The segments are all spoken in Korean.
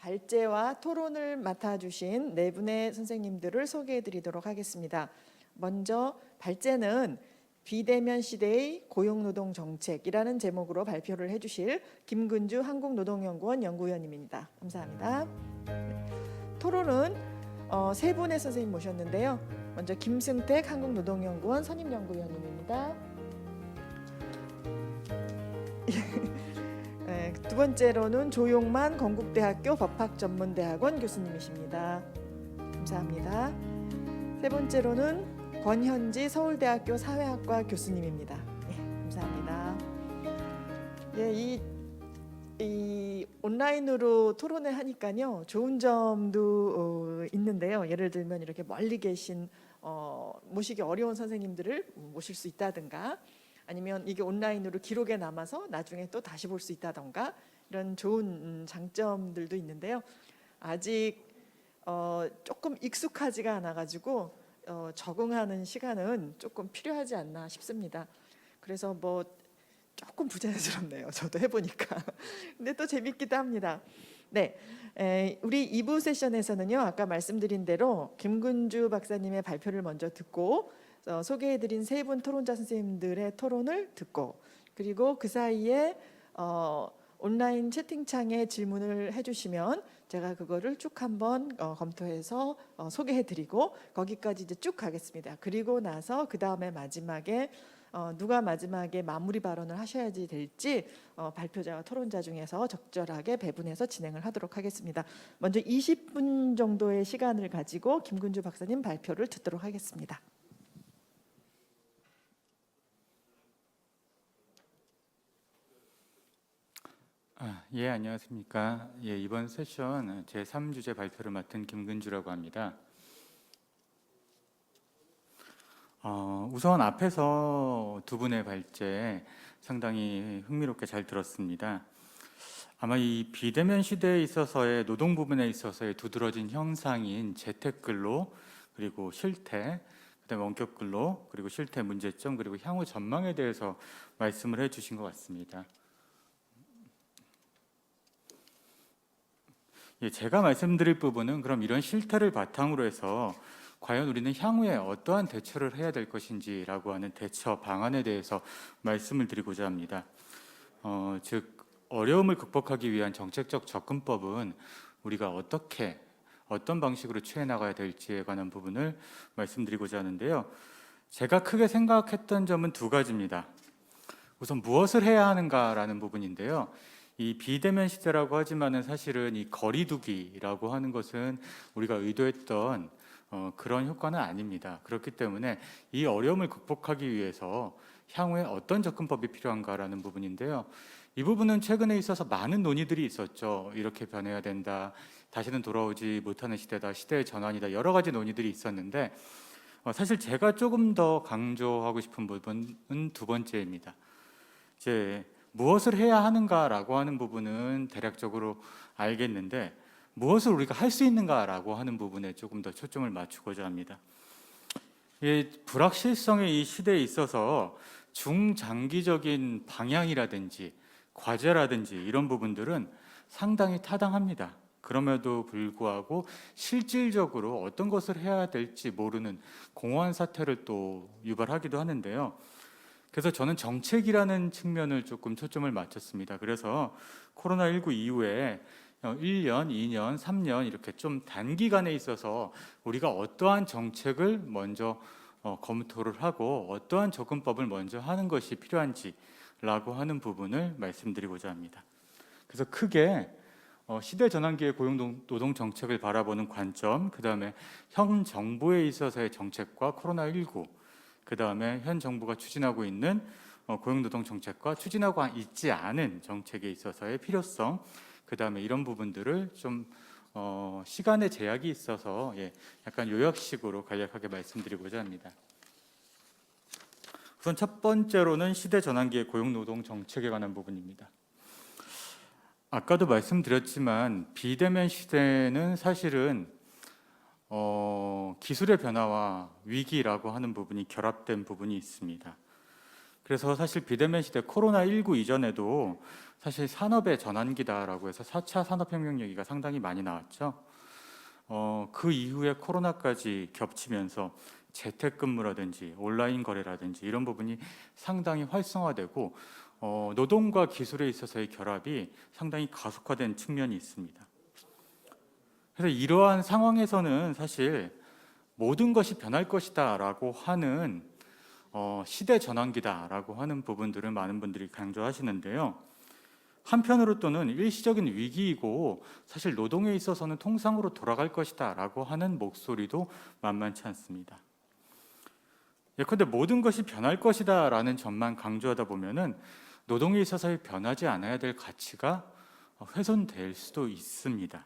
발제와 토론을 맡아주신 네 분의 선생님들을 소개해드리도록 하겠습니다. 먼저 발제는 비대면 시대의 고용노동 정책이라는 제목으로 발표를 해주실 김근주 한국노동연구원 연구위원님입니다. 감사합니다. 토론은 세 분의 선생님 모셨는데요. 먼저 김승택 한국노동연구원 선임연구위원님입니다. 네, 두 번째로는 조용만 건국대학교 법학전문대학원 교수님이십니다. 감사합니다. 세 번째로는 권현지 서울대학교 사회학과 교수님입니다. 네, 감사합니다. 예, 이 온라인으로 토론을 하니까요, 좋은 점도 있는데요. 예를 들면 이렇게 멀리 계신 모시기 어려운 선생님들을 모실 수 있다든가, 아니면 이게 온라인으로 기록에 남아서 나중에 또 다시 볼 수 있다던가 이런 좋은 장점들도 있는데요. 아직 조금 익숙하지가 않아가지고 적응하는 시간은 조금 필요하지 않나 싶습니다. 그래서 뭐 조금 부자연스럽네요. 저도 해보니까. 근데 또 재밌기도 합니다. 네, 우리 2부 세션에서는요, 아까 말씀드린 대로 김근주 박사님의 발표를 먼저 듣고 소개해드린 세 분 토론자 선생님들의 토론을 듣고, 그리고 그 사이에 온라인 채팅창에 질문을 해주시면 제가 그거를 쭉 한번 검토해서 소개해드리고 거기까지 이제 쭉 가겠습니다. 그리고 나서 그 다음에 마지막에 누가 마지막에 마무리 발언을 하셔야지 될지 발표자와 토론자 중에서 적절하게 배분해서 진행을 하도록 하겠습니다. 먼저 20분 정도의 시간을 가지고 김근주 박사님 발표를 듣도록 하겠습니다. 예, 안녕하십니까. 예, 이번 세션 제3주제 발표를 맡은 김근주라고 합니다. 우선 앞에서 두 분의 발제 상당히 흥미롭게 잘 들었습니다. 아마 이 비대면 시대에 있어서의 노동 부분에 있어서의 두드러진 형상인 재택근로, 그리고 실태, 그다음에 원격근로, 그리고 실태 문제점, 그리고 향후 전망에 대해서 말씀을 해주신 것 같습니다. 예, 제가 말씀드릴 부분은 그럼 이런 실태를 바탕으로 해서 과연 우리는 향후에 어떠한 대처를 해야 될 것인지라고 하는 대처 방안에 대해서 말씀을 드리고자 합니다. 즉 어려움을 극복하기 위한 정책적 접근법은 우리가 어떤 방식으로 취해 나가야 될지에 관한 부분을 말씀드리고자 하는데요. 제가 크게 생각했던 점은 두 가지입니다. 우선 무엇을 해야 하는가라는 부분인데요. 이 비대면 시대라고 하지만은 사실은 이 거리두기라고 하는 것은 우리가 의도했던 그런 효과는 아닙니다. 그렇기 때문에 이 어려움을 극복하기 위해서 향후에 어떤 접근법이 필요한가라는 부분인데요. 이 부분은 최근에 있어서 많은 논의들이 있었죠. 이렇게 변해야 된다, 다시는 돌아오지 못하는 시대다, 시대의 전환이다, 여러 가지 논의들이 있었는데 사실 제가 조금 더 강조하고 싶은 부분은 두 번째입니다. 이제 무엇을 해야 하는가라고 하는 부분은 대략적으로 알겠는데 무엇을 우리가 할 수 있는가라고 하는 부분에 조금 더 초점을 맞추고자 합니다. 불확실성의 이 시대에 있어서 중장기적인 방향이라든지 과제라든지 이런 부분들은 상당히 타당합니다. 그럼에도 불구하고 실질적으로 어떤 것을 해야 될지 모르는 공허한 사태를 또 유발하기도 하는데요. 그래서 저는 정책이라는 측면을 조금 초점을 맞췄습니다. 그래서 코로나19 이후에 1년, 2년, 3년 이렇게 좀 단기간에 있어서 우리가 어떠한 정책을 먼저 검토를 하고 어떠한 접근법을 먼저 하는 것이 필요한지라고 하는 부분을 말씀드리고자 합니다. 그래서 크게 시대 전환기의 고용노동 정책을 바라보는 관점, 그 다음에 현 정부에 있어서의 정책과 코로나19, 그 다음에 현 정부가 추진하고 있는 고용노동 정책과 추진하고 있지 않은 정책에 있어서의 필요성, 그 다음에 이런 부분들을 좀 시간의 제약이 있어서 약간 요약식으로 간략하게 말씀드리고자 합니다. 우선 첫 번째로는 시대 전환기의 고용노동 정책에 관한 부분입니다. 아까도 말씀드렸지만 비대면 시대는 사실은 기술의 변화와 위기라고 하는 부분이 결합된 부분이 있습니다. 그래서 사실 비대면 시대 코로나19 이전에도 사실 산업의 전환기다라고 해서 4차 산업혁명 얘기가 상당히 많이 나왔죠. 그 이후에 코로나까지 겹치면서 재택근무라든지 온라인 거래라든지 이런 부분이 상당히 활성화되고 노동과 기술에 있어서의 결합이 상당히 가속화된 측면이 있습니다. 그래서 이러한 상황에서는 사실 모든 것이 변할 것이다라고 하는 시대 전환기다라고 하는 부분들을 많은 분들이 강조하시는데요. 한편으로 또는 일시적인 위기이고 사실 노동에 있어서는 통상으로 돌아갈 것이다라고 하는 목소리도 만만치 않습니다. 예컨대 모든 것이 변할 것이다라는 점만 강조하다 보면은 노동에 있어서의 변하지 않아야 될 가치가 훼손될 수도 있습니다.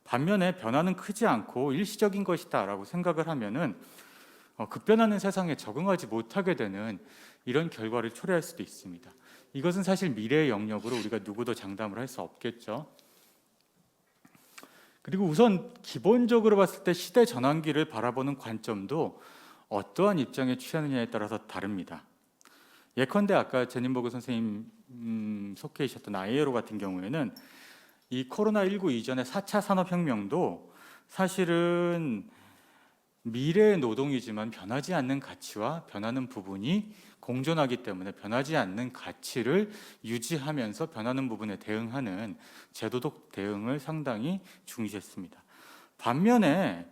반면에 변화는 크지 않고 일시적인 것이다라고 생각을 하면은 급변하는 세상에 적응하지 못하게 되는 이런 결과를 초래할 수도 있습니다. 이것은 사실 미래의 영역으로 우리가 누구도 장담을 할 수 없겠죠. 그리고 우선 기본적으로 봤을 때 시대 전환기를 바라보는 관점도 어떠한 입장에 취하느냐에 따라서 다릅니다. 예컨대 아까 제님버그 선생님 속해 계셨던 ILO 같은 경우에는 이 코로나19 이전의 4차 산업혁명도 사실은 미래의 노동이지만 변하지 않는 가치와 변하는 부분이 공존하기 때문에 변하지 않는 가치를 유지하면서 변하는 부분에 대응하는 제도적 대응을 상당히 중시했습니다. 반면에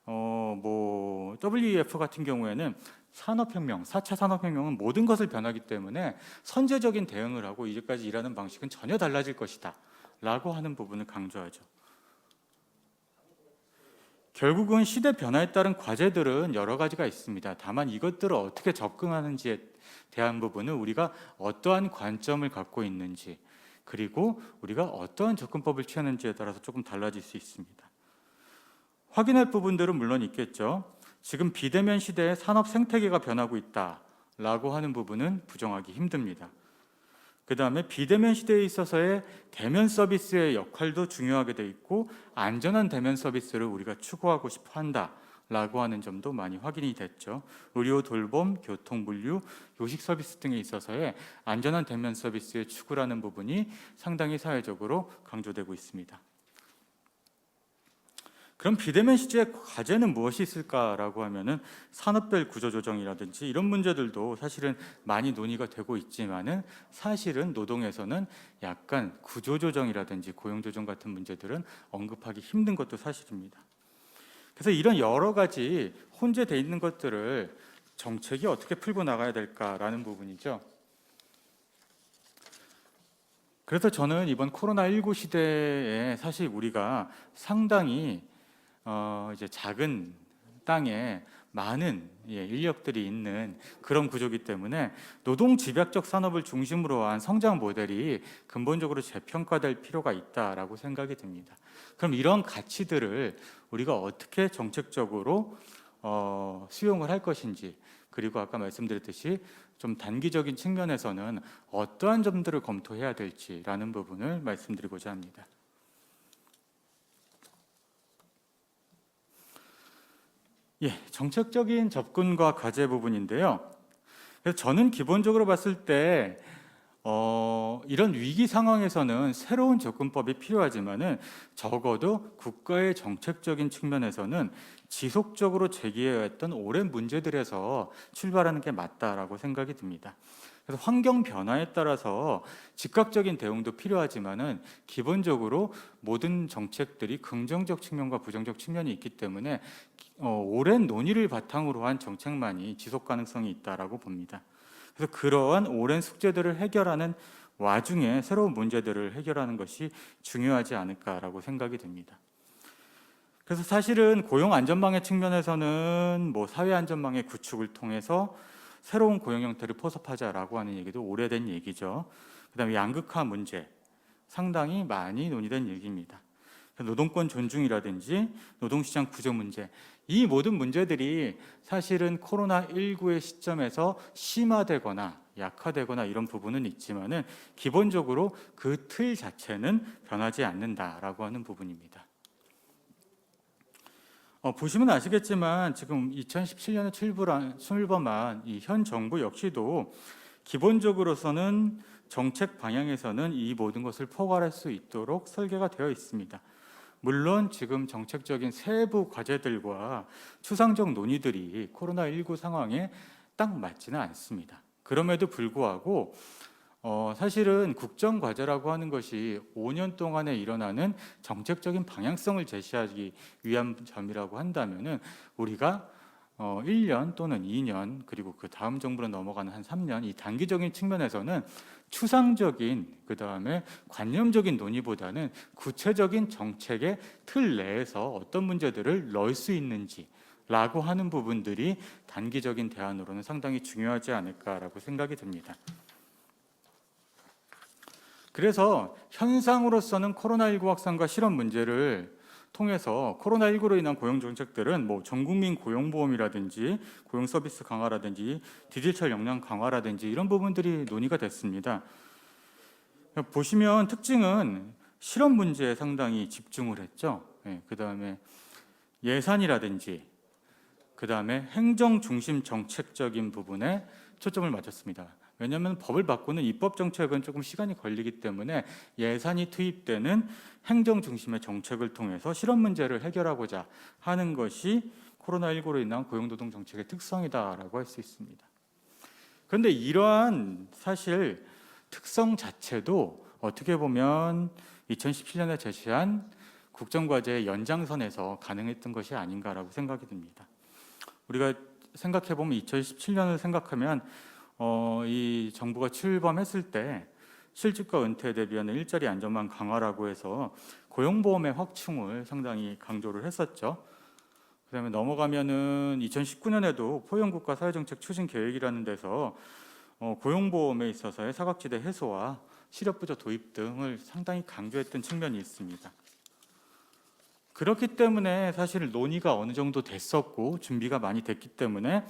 WEF 같은 경우에는 산업혁명, 4차 산업혁명은 모든 것을 변하기 때문에 선제적인 대응을 하고 이제까지 일하는 방식은 전혀 달라질 것이다 라고 하는 부분을 강조하죠. 결국은 시대 변화에 따른 과제들은 여러 가지가 있습니다. 다만 이것들을 어떻게 접근하는지에 대한 부분은 우리가 어떠한 관점을 갖고 있는지 그리고 우리가 어떠한 접근법을 취하는지에 따라서 조금 달라질 수 있습니다. 확인할 부분들은 물론 있겠죠. 지금 비대면 시대에 산업 생태계가 변하고 있다라고 하는 부분은 부정하기 힘듭니다. 그 다음에 비대면 시대에 있어서의 대면 서비스의 역할도 중요하게 돼 있고 안전한 대면 서비스를 우리가 추구하고 싶어 한다라고 하는 점도 많이 확인이 됐죠. 의료, 돌봄, 교통, 물류, 요식 서비스 등에 있어서의 안전한 대면 서비스의 추구라는 부분이 상당히 사회적으로 강조되고 있습니다. 그럼 비대면 시대의 과제는 무엇이 있을까라고 하면은 산업별 구조조정이라든지 이런 문제들도 사실은 많이 논의가 되고 있지만은 사실은 노동에서는 약간 구조조정이라든지 고용조정 같은 문제들은 언급하기 힘든 것도 사실입니다. 그래서 이런 여러 가지 혼재되어 있는 것들을 정책이 어떻게 풀고 나가야 될까라는 부분이죠. 그래서 저는 이번 코로나19 시대에 사실 우리가 상당히 이제 작은 땅에 많은 인력들이 있는 그런 구조이기 때문에 노동 집약적 산업을 중심으로 한 성장 모델이 근본적으로 재평가될 필요가 있다라고 생각이 듭니다. 그럼 이런 가치들을 우리가 어떻게 정책적으로 수용을 할 것인지 그리고 아까 말씀드렸듯이 좀 단기적인 측면에서는 어떠한 점들을 검토해야 될지라는 부분을 말씀드리고자 합니다. 정책적인 접근과 과제 부분인데요. 그래서 저는 기본적으로 봤을 때 이런 위기 상황에서는 새로운 접근법이 필요하지만은 적어도 국가의 정책적인 측면에서는 지속적으로 제기해왔던 오랜 문제들에서 출발하는 게 맞다라고 생각이 듭니다. 그래서 환경 변화에 따라서 즉각적인 대응도 필요하지만은 기본적으로 모든 정책들이 긍정적 측면과 부정적 측면이 있기 때문에 오랜 논의를 바탕으로 한 정책만이 지속 가능성이 있다라고 봅니다. 그래서 그러한 오랜 숙제들을 해결하는 와중에 새로운 문제들을 해결하는 것이 중요하지 않을까라고 생각이 됩니다. 그래서 사실은 고용 안전망의 측면에서는 사회 안전망의 구축을 통해서 새로운 고용 형태를 포섭하자라고 하는 얘기도 오래된 얘기죠. 그다음에 양극화 문제 상당히 많이 논의된 얘기입니다. 노동권 존중이라든지 노동시장 구조 문제 이 모든 문제들이 사실은 코로나19의 시점에서 심화되거나 약화되거나 이런 부분은 있지만은 기본적으로 그 틀 자체는 변하지 않는다라고 하는 부분입니다. 보시면 아시겠지만 지금 2017년에 출범한 이 현 정부 역시도 기본적으로서는 정책 방향에서는 이 모든 것을 포괄할 수 있도록 설계가 되어 있습니다. 물론 지금 정책적인 세부 과제들과 추상적 논의들이 코로나19 상황에 딱 맞지는 않습니다. 그럼에도 불구하고 사실은 국정과제라고 하는 것이 5년 동안에 일어나는 정책적인 방향성을 제시하기 위한 점이라고 한다면은 우리가 1년 또는 2년 그리고 그 다음 정부로 넘어가는 한 3년 이 단기적인 측면에서는 추상적인 그다음에 관념적인 논의보다는 구체적인 정책의 틀 내에서 어떤 문제들을 넣을 수 있는지라고 하는 부분들이 단기적인 대안으로는 상당히 중요하지 않을까라고 생각이 듭니다. 그래서 현상으로서는 코로나19 확산과 실업 문제를 통해서 코로나19로 인한 고용 정책들은 뭐 전국민 고용보험이라든지 고용 서비스 강화라든지 디지털 역량 강화라든지 이런 부분들이 논의가 됐습니다. 보시면 특징은 실업 문제에 상당히 집중을 했죠. 그다음에 예산이라든지 그다음에 행정 중심 정책적인 부분에 초점을 맞췄습니다. 왜냐하면 법을 바꾸는 입법 정책은 조금 시간이 걸리기 때문에 예산이 투입되는 행정 중심의 정책을 통해서 실업 문제를 해결하고자 하는 것이 코로나19로 인한 고용노동 정책의 특성이다라고 할 수 있습니다. 그런데 이러한 사실 특성 자체도 어떻게 보면 2017년에 제시한 국정과제의 연장선에서 가능했던 것이 아닌가라고 생각이 듭니다. 우리가 생각해 보면 2017년을 생각하면 이 정부가 출범했을 때 실직과 은퇴에 대비하는 일자리 안전망 강화라고 해서 고용보험의 확충을 상당히 강조를 했었죠. 그다음에 넘어가면은 2019년에도 포용국가 사회정책 추진 계획이라는 데서 고용보험에 있어서의 사각지대 해소와 실업부조 도입 등을 상당히 강조했던 측면이 있습니다. 그렇기 때문에 사실 논의가 어느 정도 됐었고 준비가 많이 됐기 때문에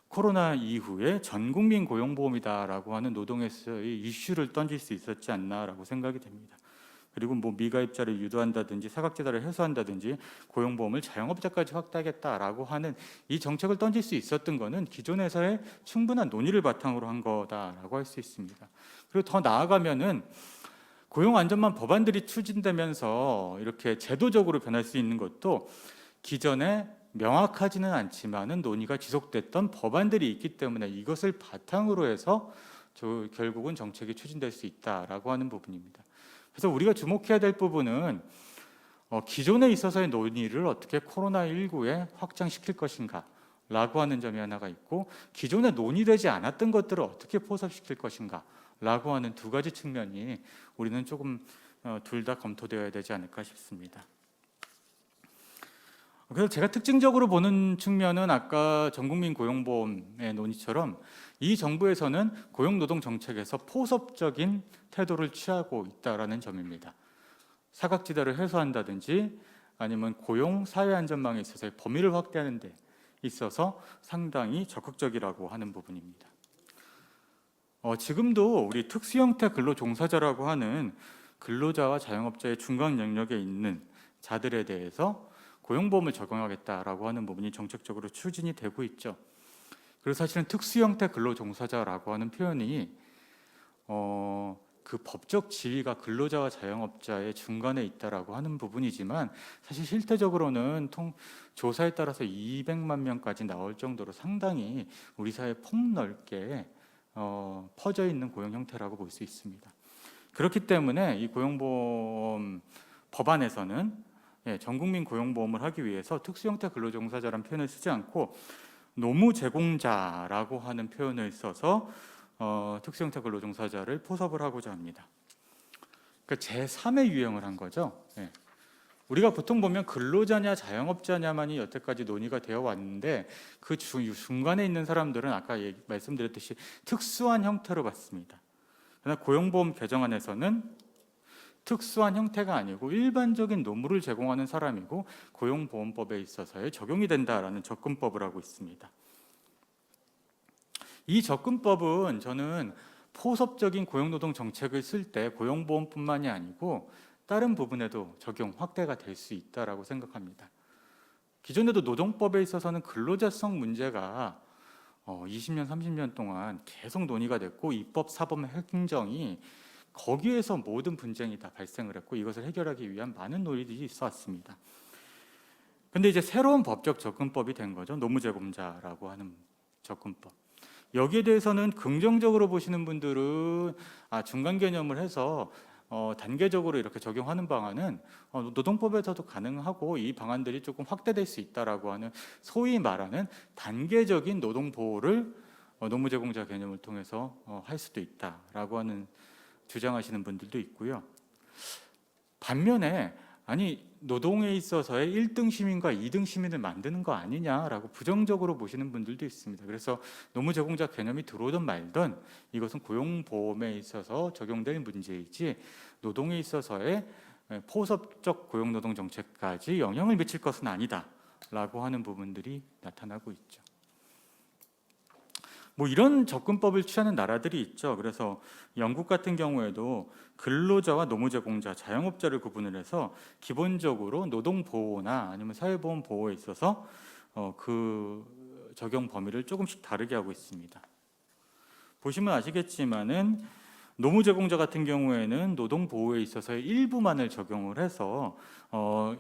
코로나 이후에 전국민 고용보험이다라고 하는 노동에서의 이슈를 던질 수 있었지 않나라고 생각이 됩니다. 그리고 뭐 미가입자를 유도한다든지 사각지대를 해소한다든지 고용보험을 자영업자까지 확대하겠다라고 하는 이 정책을 던질 수 있었던 것은 기존에서의 충분한 논의를 바탕으로 한 거다라고 할 수 있습니다. 그리고 더 나아가면은 고용안전망 법안들이 추진되면서 이렇게 제도적으로 변할 수 있는 것도 기존에 명확하지는 않지만은 논의가 지속됐던 법안들이 있기 때문에 이것을 바탕으로 해서 결국은 정책이 추진될 수 있다라고 하는 부분입니다. 그래서 우리가 주목해야 될 부분은 기존에 있어서의 논의를 어떻게 코로나19에 확장시킬 것인가라고 하는 점이 하나가 있고 기존에 논의되지 않았던 것들을 어떻게 포섭시킬 것인가라고 하는 두 가지 측면이 우리는 조금 둘 다 검토되어야 되지 않을까 싶습니다. 그래서 제가 특징적으로 보는 측면은 아까 전국민 고용보험의 논의처럼 이 정부에서는 고용노동 정책에서 포섭적인 태도를 취하고 있다라는 점입니다. 사각지대를 해소한다든지 아니면 고용 사회안전망에 있어서의 범위를 확대하는 데 있어서 상당히 적극적이라고 하는 부분입니다. 지금도 우리 특수형태 근로종사자라고 하는 근로자와 자영업자의 중간 영역에 있는 자들에 대해서 고용보험을 적용하겠다라고 하는 부분이 정책적으로 추진이 되고 있죠. 그래서 사실은 특수형태 근로종사자라고 하는 표현이 그 법적 지위가 근로자와 자영업자의 중간에 있다라고 하는 부분이지만 사실 실태적으로는 조사에 따라서 200만 명까지 나올 정도로 상당히 우리 사회에 폭넓게 퍼져 있는 고용 형태라고 볼 수 있습니다. 그렇기 때문에 이 고용보험 법안에서는 전국민 고용보험을 하기 위해서 특수형태 근로종사자라는 표현을 쓰지 않고 노무 제공자라고 하는 표현을 써서 특수형태 근로종사자를 포섭을 하고자 합니다. 그러니까 제3의 유형을 한 거죠. 우리가 보통 보면 근로자냐 자영업자냐만이 여태까지 논의가 되어 왔는데 그 중간에 있는 사람들은 아까 말씀드렸듯이 특수한 형태로 봤습니다. 그러나 고용보험 개정안에서는 특수한 형태가 아니고 일반적인 노무를 제공하는 사람이고 고용보험법에 있어서의 적용이 된다라는 접근법을 하고 있습니다. 이 접근법은 저는 포섭적인 고용노동 정책을 쓸 때 고용보험뿐만이 아니고 다른 부분에도 적용 확대가 될 수 있다라고 생각합니다. 기존에도 노동법에 있어서는 근로자성 문제가 20년, 30년 동안 계속 논의가 됐고 입법, 사법, 행정이 거기에서 모든 분쟁이 다 발생을 했고 이것을 해결하기 위한 많은 논의들이 있어 왔습니다. 근데 이제 새로운 법적 접근법이 된 거죠. 노무제공자라고 하는 접근법. 여기에 대해서는 긍정적으로 보시는 분들은 중간 개념을 해서 단계적으로 이렇게 적용하는 방안은 노동법에서도 가능하고 이 방안들이 조금 확대될 수 있다라고 하는 소위 말하는 단계적인 노동 보호를 노무제공자 개념을 통해서 할 수도 있다라고 하는 주장하시는 분들도 있고요. 반면에 아니 노동에 있어서의 1등 시민과 2등 시민을 만드는 거 아니냐라고 부정적으로 보시는 분들도 있습니다. 그래서 노무제공자 개념이 들어오든 말든 이것은 고용보험에 있어서 적용될 문제이지 노동에 있어서의 포섭적 고용노동 정책까지 영향을 미칠 것은 아니다라고 하는 부분들이 나타나고 있죠. 뭐 이런 접근법을 취하는 나라들이 있죠. 그래서 영국 같은 경우에도 근로자와 노무제공자, 자영업자를 구분을 해서 기본적으로 노동 보호나 아니면 사회보험 보호에 있어서 그 적용 범위를 조금씩 다르게 하고 있습니다. 보시면 아시겠지만은 노무제공자 같은 경우에는 노동 보호에 있어서의 일부만을 적용을 해서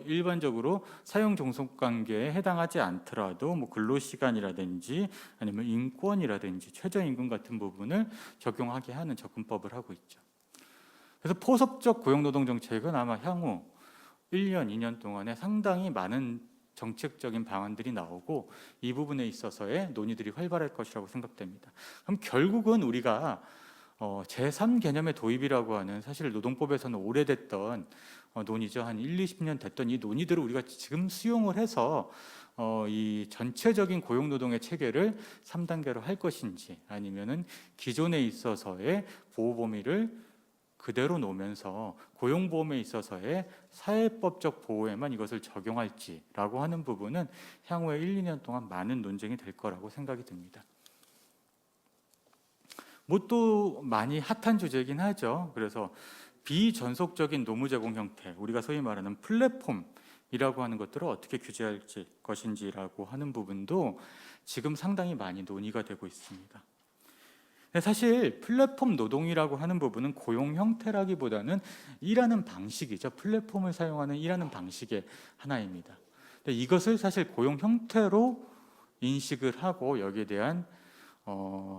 일반적으로 사용 종속 관계에 해당하지 않더라도 뭐 근로 시간이라든지 아니면 인권이라든지 최저임금 같은 부분을 적용하게 하는 접근법을 하고 있죠. 그래서 포섭적 고용노동 정책은 아마 향후 1년, 2년 동안에 상당히 많은 정책적인 방안들이 나오고 이 부분에 있어서의 논의들이 활발할 것이라고 생각됩니다. 그럼 결국은 우리가 제3 개념의 도입이라고 하는 사실 노동법에서는 오래됐던 논의죠. 한 1, 20년 됐던 이 논의들을 우리가 지금 수용을 해서 이 전체적인 고용노동의 체계를 3단계로 할 것인지 아니면은 기존에 있어서의 보호 범위를 그대로 놓으면서 고용보험에 있어서의 사회법적 보호에만 이것을 적용할지라고 하는 부분은 향후에 1, 2년 동안 많은 논쟁이 될 거라고 생각이 듭니다. 뭐 또 많이 핫한 주제이긴 하죠. 그래서 비전속적인 노무 제공 형태, 우리가 소위 말하는 플랫폼이라고 하는 것들을 어떻게 규제할 것인지라고 하는 부분도 지금 상당히 많이 논의가 되고 있습니다. 사실 플랫폼 노동이라고 하는 부분은 고용 형태라기보다는 일하는 방식이죠. 플랫폼을 사용하는 일하는 방식의 하나입니다. 근데 이것을 사실 고용 형태로 인식을 하고 여기에 대한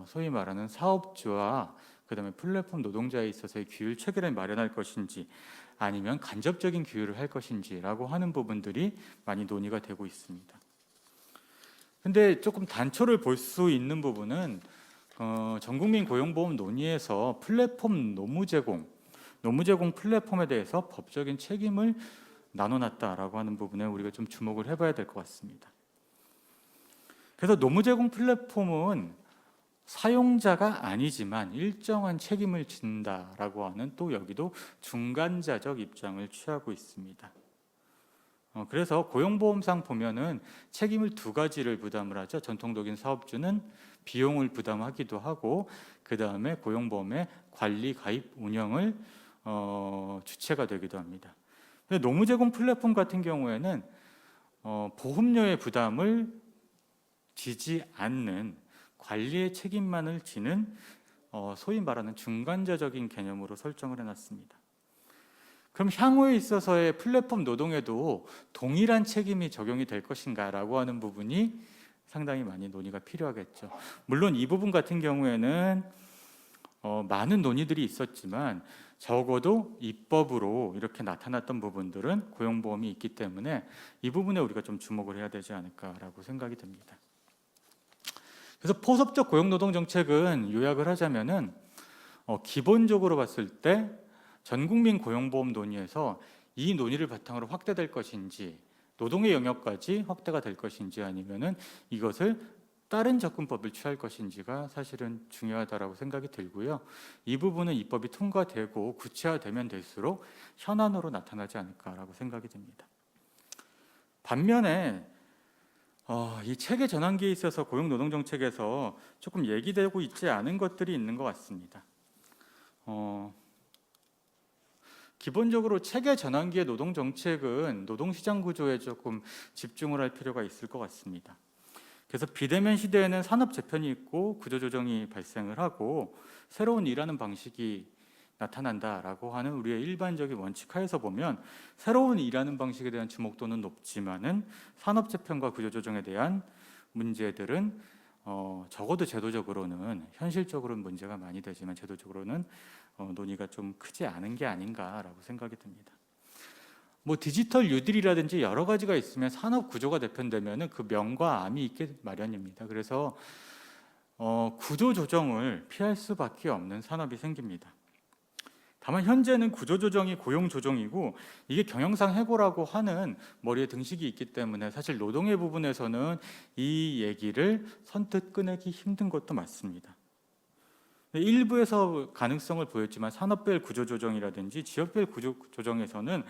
소위 말하는 사업주와 그다음에 플랫폼 노동자에 있어서의 규율 체계를 마련할 것인지 아니면 간접적인 규율을 할 것인지라고 하는 부분들이 많이 논의가 되고 있습니다. 근데 조금 단초를 볼 수 있는 부분은 전국민 고용보험 논의에서 플랫폼 노무 제공 플랫폼에 대해서 법적인 책임을 나눠놨다라고 하는 부분에 우리가 좀 주목을 해봐야 될 것 같습니다. 그래서 노무 제공 플랫폼은 사용자가 아니지만 일정한 책임을 진다라고 하는 또 여기도 중간자적 입장을 취하고 있습니다. 그래서 고용보험상 보면은 책임을 두 가지를 부담을 하죠. 전통적인 사업주는 비용을 부담하기도 하고 그 다음에 고용보험의 관리, 가입, 운영을 주체가 되기도 합니다. 근데 노무제공 플랫폼 같은 경우에는 보험료의 부담을 지지 않는 관리의 책임만을 지는 소위 말하는 중간자적인 개념으로 설정을 해놨습니다. 그럼 향후에 있어서의 플랫폼 노동에도 동일한 책임이 적용이 될 것인가라고 하는 부분이 상당히 많이 논의가 필요하겠죠. 물론 이 부분 같은 경우에는 많은 논의들이 있었지만 적어도 입법으로 이렇게 나타났던 부분들은 고용보험이 있기 때문에 이 부분에 우리가 좀 주목을 해야 되지 않을까라고 생각이 듭니다. 그래서 포섭적 고용노동 정책은 요약을 하자면은 기본적으로 봤을 때 전국민 고용보험 논의에서 이 논의를 바탕으로 확대될 것인지 노동의 영역까지 확대가 될 것인지 아니면은 이것을 다른 접근법을 취할 것인지가 사실은 중요하다라고 생각이 들고요. 이 부분은 입법이 통과되고 구체화되면 될수록 현안으로 나타나지 않을까라고 생각이 듭니다. 반면에 이 체계 전환기에 있어서 고용노동정책에서 조금 얘기되고 있지 않은 것들이 있는 것 같습니다. 기본적으로 체계 전환기의 노동정책은 노동시장 구조에 조금 집중을 할 필요가 있을 것 같습니다. 그래서 비대면 시대에는 산업 재편이 있고 구조조정이 발생을 하고 새로운 일하는 방식이 나타난다라고 하는 우리의 일반적인 원칙 하에서 보면 새로운 일하는 방식에 대한 주목도는 높지만은 산업 재편과 구조조정에 대한 문제들은 적어도 제도적으로는 현실적으로는 문제가 많이 되지만 제도적으로는 논의가 좀 크지 않은 게 아닌가라고 생각이 듭니다. 뭐 디지털 뉴딜이라든지 여러 가지가 있으면 산업 구조가 대편되면은 그 명과 암이 있게 마련입니다. 그래서 구조 조정을 피할 수밖에 없는 산업이 생깁니다. 다만 현재는 구조 조정이 고용 조정이고 이게 경영상 해고라고 하는 머리에 등식이 있기 때문에 사실 노동의 부분에서는 이 얘기를 선뜻 꺼내기 힘든 것도 맞습니다. 일부에서 가능성을 보였지만 산업별 구조 조정이라든지 지역별 구조 조정에서는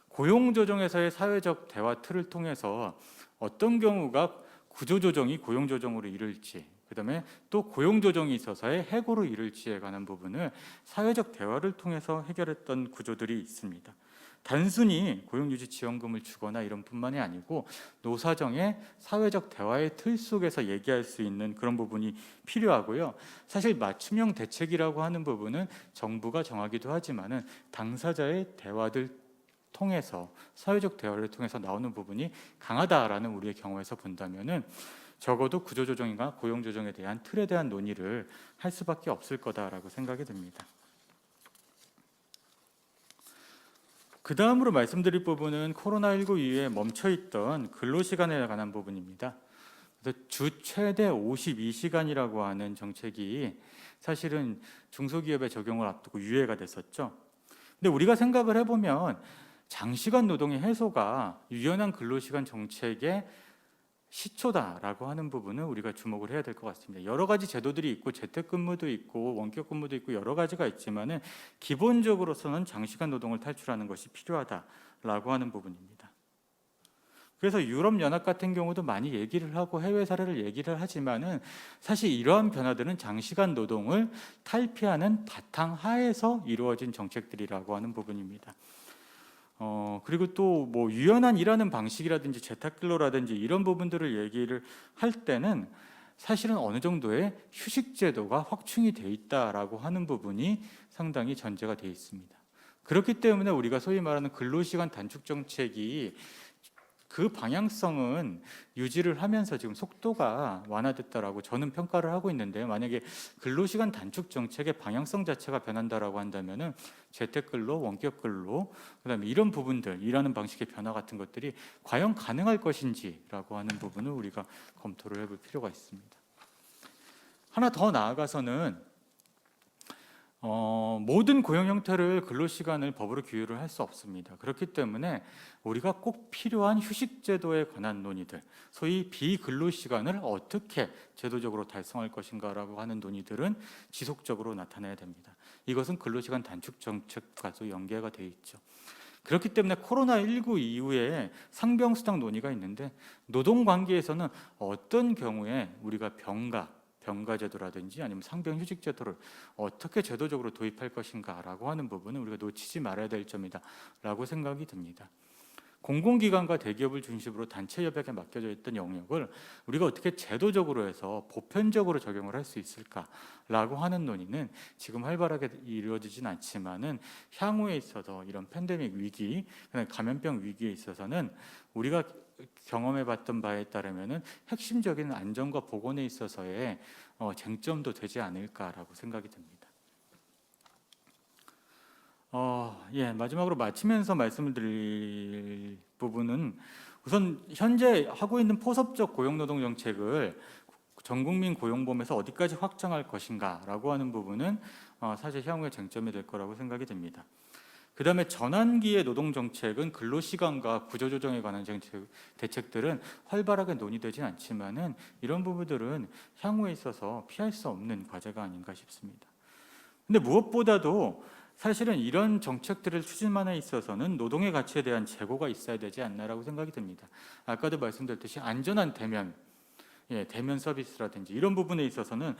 고용 조정에서의 사회적 대화 틀을 통해서 어떤 경우가 구조 조정이 고용 조정으로 이룰지, 그다음에 또 고용 조정이 있어서의 해고로 이룰지에 관한 부분을 사회적 대화를 통해서 해결했던 구조들이 있습니다. 단순히 고용유지 지원금을 주거나 이런 뿐만이 아니고 노사정의 사회적 대화의 틀 속에서 얘기할 수 있는 그런 부분이 필요하고요. 사실 맞춤형 대책이라고 하는 부분은 정부가 정하기도 하지만은 당사자의 대화들 통해서 사회적 대화를 통해서 나오는 부분이 강하다라는 우리의 경우에서 본다면은 적어도 구조조정이나 고용조정에 대한 틀에 대한 논의를 할 수밖에 없을 거다라고 생각이 듭니다. 그 다음으로 말씀드릴 부분은 코로나19 이후에 멈춰있던 근로시간에 관한 부분입니다. 그래서 주 최대 52시간이라고 하는 정책이 사실은 중소기업에 적용을 앞두고 유예가 됐었죠. 근데 우리가 생각을 해보면 장시간 노동의 해소가 유연한 근로시간 정책의 시초다라고 하는 부분은 우리가 주목을 해야 될 것 같습니다. 여러 가지 제도들이 있고 재택근무도 있고 원격근무도 있고 여러 가지가 있지만은 기본적으로서는 장시간 노동을 탈출하는 것이 필요하다라고 하는 부분입니다. 그래서 유럽연합 같은 경우도 많이 얘기를 하고 해외 사례를 얘기를 하지만은 사실 이러한 변화들은 장시간 노동을 탈피하는 바탕 하에서 이루어진 정책들이라고 하는 부분입니다. 그리고 또 뭐 유연한 일하는 방식이라든지 재택근로라든지 이런 부분들을 얘기를 할 때는 사실은 어느 정도의 휴식 제도가 확충이 돼 있다라고 하는 부분이 상당히 전제가 돼 있습니다. 그렇기 때문에 우리가 소위 말하는 근로시간 단축 정책이 그 방향성은 유지를 하면서 지금 속도가 완화됐다라고 저는 평가를 하고 있는데, 만약에 근로시간 단축 정책의 방향성 자체가 변한다라고 한다면은 재택근로, 원격근로, 그다음에 이런 부분들, 일하는 방식의 변화 같은 것들이 과연 가능할 것인지라고 하는 부분을 우리가 검토를 해볼 필요가 있습니다. 하나 더 나아가서는 모든 고용 형태를 근로시간을 법으로 규율을 할 수 없습니다. 그렇기 때문에 우리가 꼭 필요한 휴식 제도에 관한 논의들, 소위 비근로시간을 어떻게 제도적으로 달성할 것인가라고 하는 논의들은 지속적으로 나타나야 됩니다. 이것은 근로시간 단축 정책과도 연계가 되어 있죠. 그렇기 때문에 코로나19 이후에 상병수당 논의가 있는데, 노동관계에서는 어떤 경우에 우리가 병가제도라든지 아니면 상병휴직제도를 어떻게 제도적으로 도입할 것인가라고 하는 부분은 우리가 놓치지 말아야 될 점이다라고 생각이 듭니다. 공공기관과 대기업을 중심으로 단체 협약에 맡겨져 있던 영역을 우리가 어떻게 제도적으로 해서 보편적으로 적용을 할 수 있을까라고 하는 논의는 지금 활발하게 이루어지진 않지만은 향후에 있어서 이런 팬데믹 위기, 감염병 위기에 있어서는 우리가 경험해봤던 바에 따르면은 핵심적인 안전과 보건에 있어서의 쟁점도 되지 않을까라고 생각이 듭니다. 마지막으로 마치면서 말씀을 드릴 부분은, 우선 현재 하고 있는 포섭적 고용노동 정책을 전국민 고용보험에서 어디까지 확장할 것인가라고 하는 부분은 사실 향후의 쟁점이 될 거라고 생각이 됩니다. 그 다음에 전환기의 노동정책은 근로시간과 구조조정에 관한 대책들은 활발하게 논의되진 않지만은 이런 부분들은 향후에 있어서 피할 수 없는 과제가 아닌가 싶습니다. 근데 무엇보다도 사실은 이런 정책들을 추진만에 있어서는 노동의 가치에 대한 재고가 있어야 되지 않나라고 생각이 듭니다. 아까도 말씀드렸듯이 안전한 대면 서비스라든지 이런 부분에 있어서는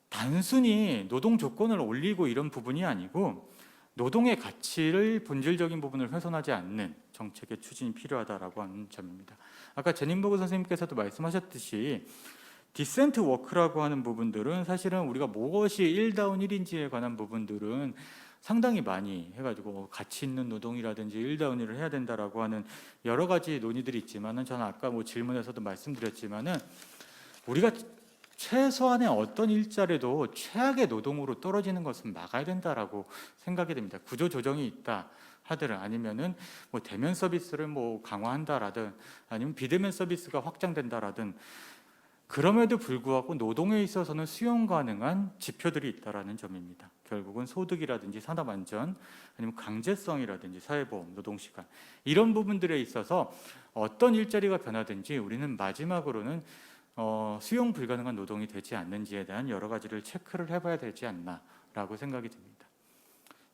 단순히 노동 조건을 올리고 이런 부분이 아니고 노동의 가치를 본질적인 부분을 훼손하지 않는 정책의 추진이 필요하다라고 하는 점입니다. 아까 제닌버그 선생님께서도 말씀하셨듯이 디센트 워크라고 하는 부분들은 사실은 우리가 무엇이 1다운 1인지에 관한 부분들은 상당히 많이 해가지고 가치 있는 노동이라든지 1다운 1을 해야 된다라고 하는 여러 가지 논의들이 있지만은 저는 아까 뭐 질문에서도 말씀드렸지만은 우리가 최소한의 어떤 일자리도 최악의 노동으로 떨어지는 것은 막아야 된다라고 생각이 됩니다. 구조 조정이 있다 하더라도 아니면은 뭐 대면 서비스를 뭐 강화한다라든 아니면 비대면 서비스가 확장된다라든 그럼에도 불구하고 노동에 있어서는 수용 가능한 지표들이 있다라는 점입니다. 결국은 소득이라든지 산업안전 아니면 강제성이라든지 사회보험, 노동시간 이런 부분들에 있어서 어떤 일자리가 변하든지 우리는 마지막으로는 수용 불가능한 노동이 되지 않는지에 대한 여러 가지를 체크를 해봐야 되지 않나라고 생각이 듭니다.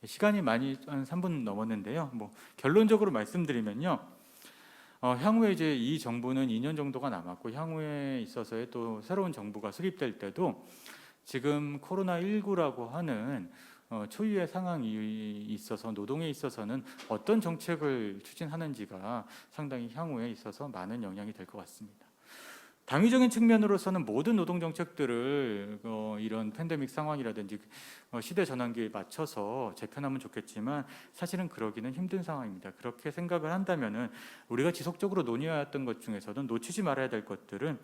시간이 많이 한 3분 넘었는데요. 뭐 결론적으로 말씀드리면요. 향후에 이제 이 정부는 2년 정도가 남았고 향후에 있어서의 또 새로운 정부가 수립될 때도 지금 코로나19라고 하는 초유의 상황이 있어서 노동에 있어서는 어떤 정책을 추진하는지가 상당히 향후에 있어서 많은 영향이 될 것 같습니다. 당위적인 측면으로서는 모든 노동 정책들을 이런 팬데믹 상황이라든지 시대 전환기에 맞춰서 재편하면 좋겠지만 사실은 그러기는 힘든 상황입니다. 그렇게 생각을 한다면은 우리가 지속적으로 논의해왔던 것 중에서도 놓치지 말아야 될 것들은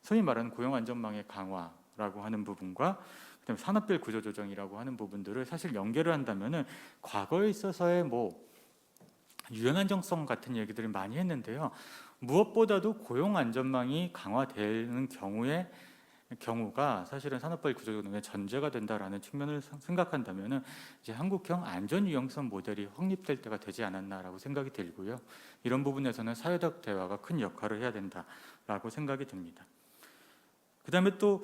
소위 말하는 고용 안전망의 강화라고 하는 부분과 그다음에 산업별 구조 조정이라고 하는 부분들을 사실 연계를 한다면은 과거에 있어서의 뭐 유연 안정성 같은 얘기들을 많이 했는데요. 무엇보다도 고용 안전망이 강화되는 경우가 사실은 산업발 구조조정의 전제가 된다라는 측면을 생각한다면은 이제 한국형 안전 유연성 모델이 확립될 때가 되지 않았나라고 생각이 들고요. 이런 부분에서는 사회적 대화가 큰 역할을 해야 된다라고 생각이 듭니다. 그다음에 또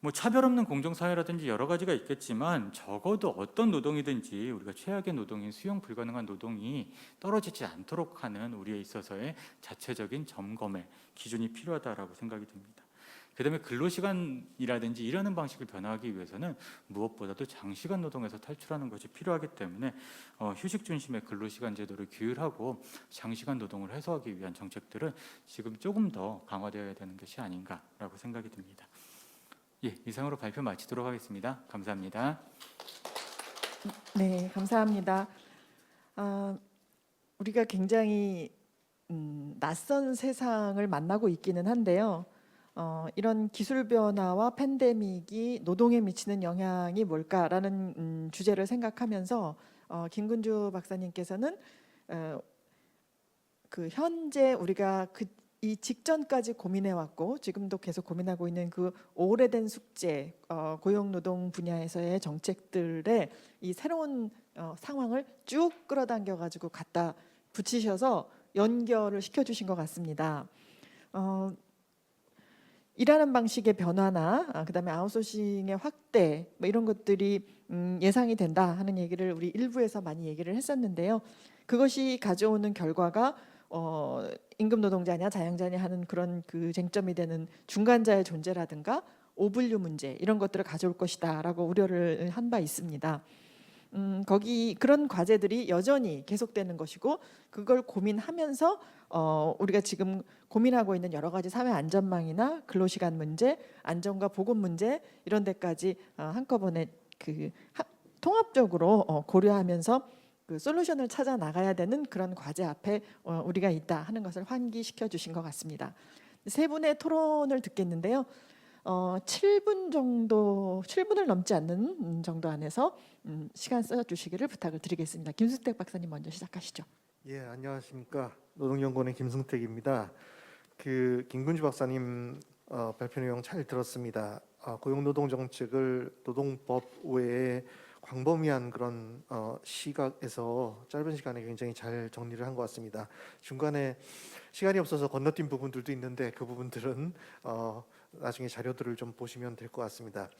뭐 차별 없는 공정사회라든지 여러 가지가 있겠지만 적어도 어떤 노동이든지 우리가 최악의 노동인 수용 불가능한 노동이 떨어지지 않도록 하는 우리에 있어서의 자체적인 점검의 기준이 필요하다라고 생각이 듭니다. 그다음에 근로시간이라든지 일하는 방식을 변화하기 위해서는 무엇보다도 장시간 노동에서 탈출하는 것이 필요하기 때문에 휴식 중심의 근로시간 제도를 규율하고 장시간 노동을 해소하기 위한 정책들은 지금 조금 더 강화되어야 되는 것이 아닌가라고 생각이 듭니다. 예, 이상으로 발표 마치도록 하겠습니다. 감사합니다. 네, 감사합니다. 우리가 굉장히 낯선 세상을 만나고 있기는 한데요. 이런 기술 변화와 팬데믹이 노동에 미치는 영향이 뭘까라는 주제를 생각하면서 김근주 박사님께서는 그 현재 우리가 이 직전까지 고민해왔고 지금도 계속 고민하고 있는 그 오래된 숙제, 고용노동 분야에서의 정책들의 이 새로운 상황을 쭉 끌어당겨 가지고 갖다 붙이셔서 연결을 시켜주신 것 같습니다. 일하는 방식의 변화나 그다음에 아웃소싱의 확대 뭐 이런 것들이 예상이 된다 하는 얘기를 우리 일부에서 많이 얘기를 했었는데요. 그것이 가져오는 결과가 임금 노동자냐 자영자냐 하는 그런 그 쟁점이 되는 중간자의 존재라든가 오분류 문제 이런 것들을 가져올 것이다라고 우려를 한 바 있습니다. 거기 그런 과제들이 여전히 계속되는 것이고 그걸 고민하면서 우리가 지금 고민하고 있는 여러 가지 사회 안전망이나 근로시간 문제, 안전과 보건 문제 이런 데까지 한꺼번에 통합적으로 고려하면서 그 솔루션을 찾아 나가야 되는 그런 과제 앞에 우리가 있다 하는 것을 환기시켜 주신 것 같습니다. 세 분의 토론을 듣겠는데요. 7분 정도, 7분을 넘지 않는 정도 안에서 시간 써주시기를 부탁을 드리겠습니다. 김승택 박사님 먼저 시작하시죠. 예, 안녕하십니까. 노동연구원의 김승택입니다. 그 김근주 박사님 발표 내용 잘 들었습니다. 고용노동 정책을 노동법 외에 광범위한 그런 시각에서 짧은 시간에 굉장히 잘 정리를 한 것 같습니다. 중간에 시간이 없어서 건너뛴 부분들도 있는데 그 부분들은 나중에 자료들을 좀 보시면 될 것 같습니다.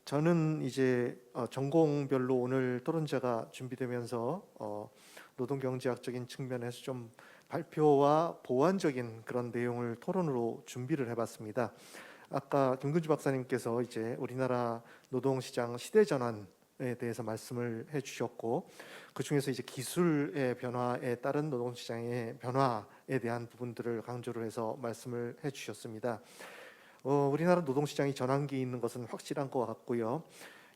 저는 이제 전공별로 오늘 토론자가 준비되면서 노동경제학적인 측면에서 좀 발표와 보완적인 그런 내용을 토론으로 준비를 해봤습니다. 아까 김근주 박사님께서 이제 우리나라 노동시장 시대전환 대해서 말씀을 해주셨고, 그 중에서 이제 기술의 변화에 따른 노동시장의 변화에 대한 부분들을 강조를 해서 말씀을 해주셨습니다. 우리나라 노동시장이 전환기에 있는 것은 확실한 것 같고요.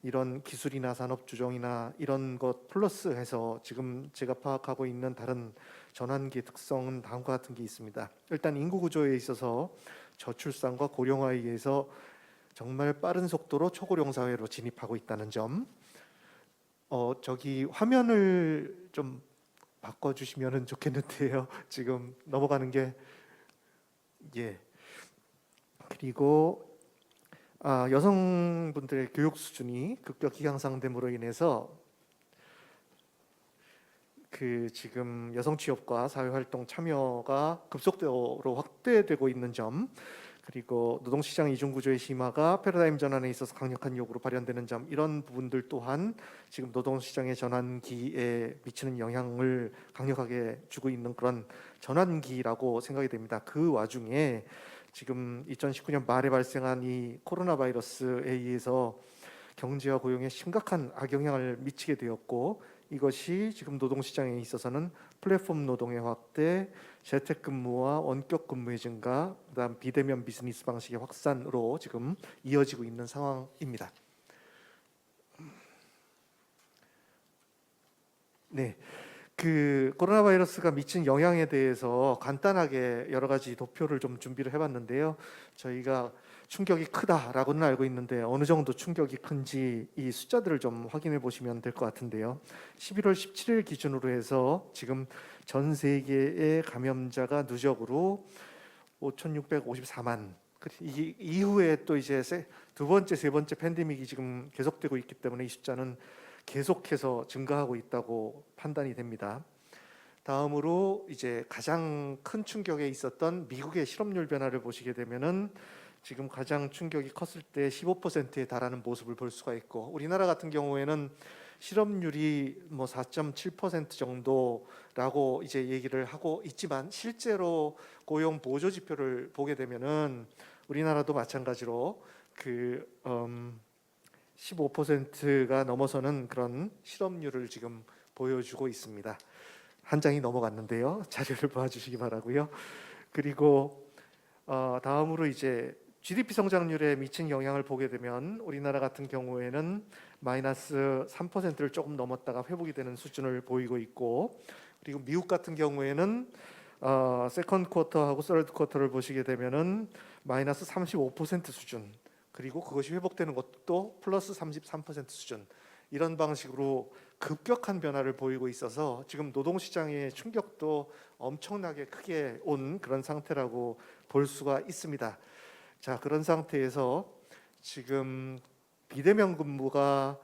이런 기술이나 산업 주종이나 이런 것 플러스해서 지금 제가 파악하고 있는 다른 전환기의 특성은 다음과 같은 게 있습니다. 일단 인구 구조에 있어서 저출산과 고령화에 의해서 정말 빠른 속도로 초고령 사회로 진입하고 있다는 점. 저기 화면을 좀 바꿔주시면 좋겠는데요. 지금 넘어가는 게 그리고 여성분들의 교육 수준이 급격히 향상됨으로 인해서 지금 여성 취업과 사회활동 참여가 급속도로 확대되고 있는 점, 그리고 노동시장 이중구조의 심화가 패러다임 전환에 있어서 강력한 요구로 발현되는 점, 이런 부분들 또한 지금 노동시장의 전환기에 미치는 영향을 강력하게 주고 있는 그런 전환기라고 생각이 됩니다. 그 와중에 지금 2019년 말에 발생한 이 코로나 바이러스에 의해서 경제와 고용에 심각한 악영향을 미치게 되었고, 이것이 지금 노동시장에 있어서는 플랫폼 노동의 확대, 재택근무와 원격근무의 증가, 그다음 비대면 비즈니스 방식의 확산으로 지금 이어지고 있는 상황입니다. 네, 코로나 바이러스가 미친 영향에 대해서 간단하게 여러 가지 도표를 좀 준비를 해봤는데요. 저희가 충격이 크다라고는 알고 있는데 어느 정도 충격이 큰지 이 숫자들을 좀 확인해 보시면 될 것 같은데요. 11월 17일 기준으로 해서 지금 전 세계의 감염자가 누적으로 5,654만. 이 이후에 또 이제 두 번째, 세 번째 팬데믹이 지금 계속되고 있기 때문에 이 숫자는 계속해서 증가하고 있다고 판단이 됩니다. 다음으로 이제 가장 큰 충격에 있었던 미국의 실업률 변화를 보시게 되면은 지금 가장 충격이 컸을 때 15%에 달하는 모습을 볼 수가 있고, 우리나라 같은 경우에는 실업률이 4.7% 정도라고 이제 얘기를 하고 있지만 실제로 고용 보조 지표를 보게 되면은 우리나라도 마찬가지로 15%가 넘어서는 그런 실업률을 지금 보여주고 있습니다. 한 장이 넘어갔는데요. 자료를 봐주시기 바라고요. 그리고 다음으로 이제 GDP 성장률에 미친 영향을 보게 되면 우리나라 같은 경우에는 마이너스 3%를 조금 넘었다가 회복이 되는 수준을 보이고 있고, 그리고 미국 같은 경우에는 세컨드 쿼터하고 서드 쿼터를 보시게 되면은 마이너스 35% 수준, 그리고 그것이 회복되는 것도 플러스 33% 수준, 이런 방식으로 급격한 변화를 보이고 있어서 지금 노동시장의 충격도 엄청나게 크게 온 그런 상태라고 볼 수가 있습니다. 자, 그런 상태에서 지금 비대면 근무가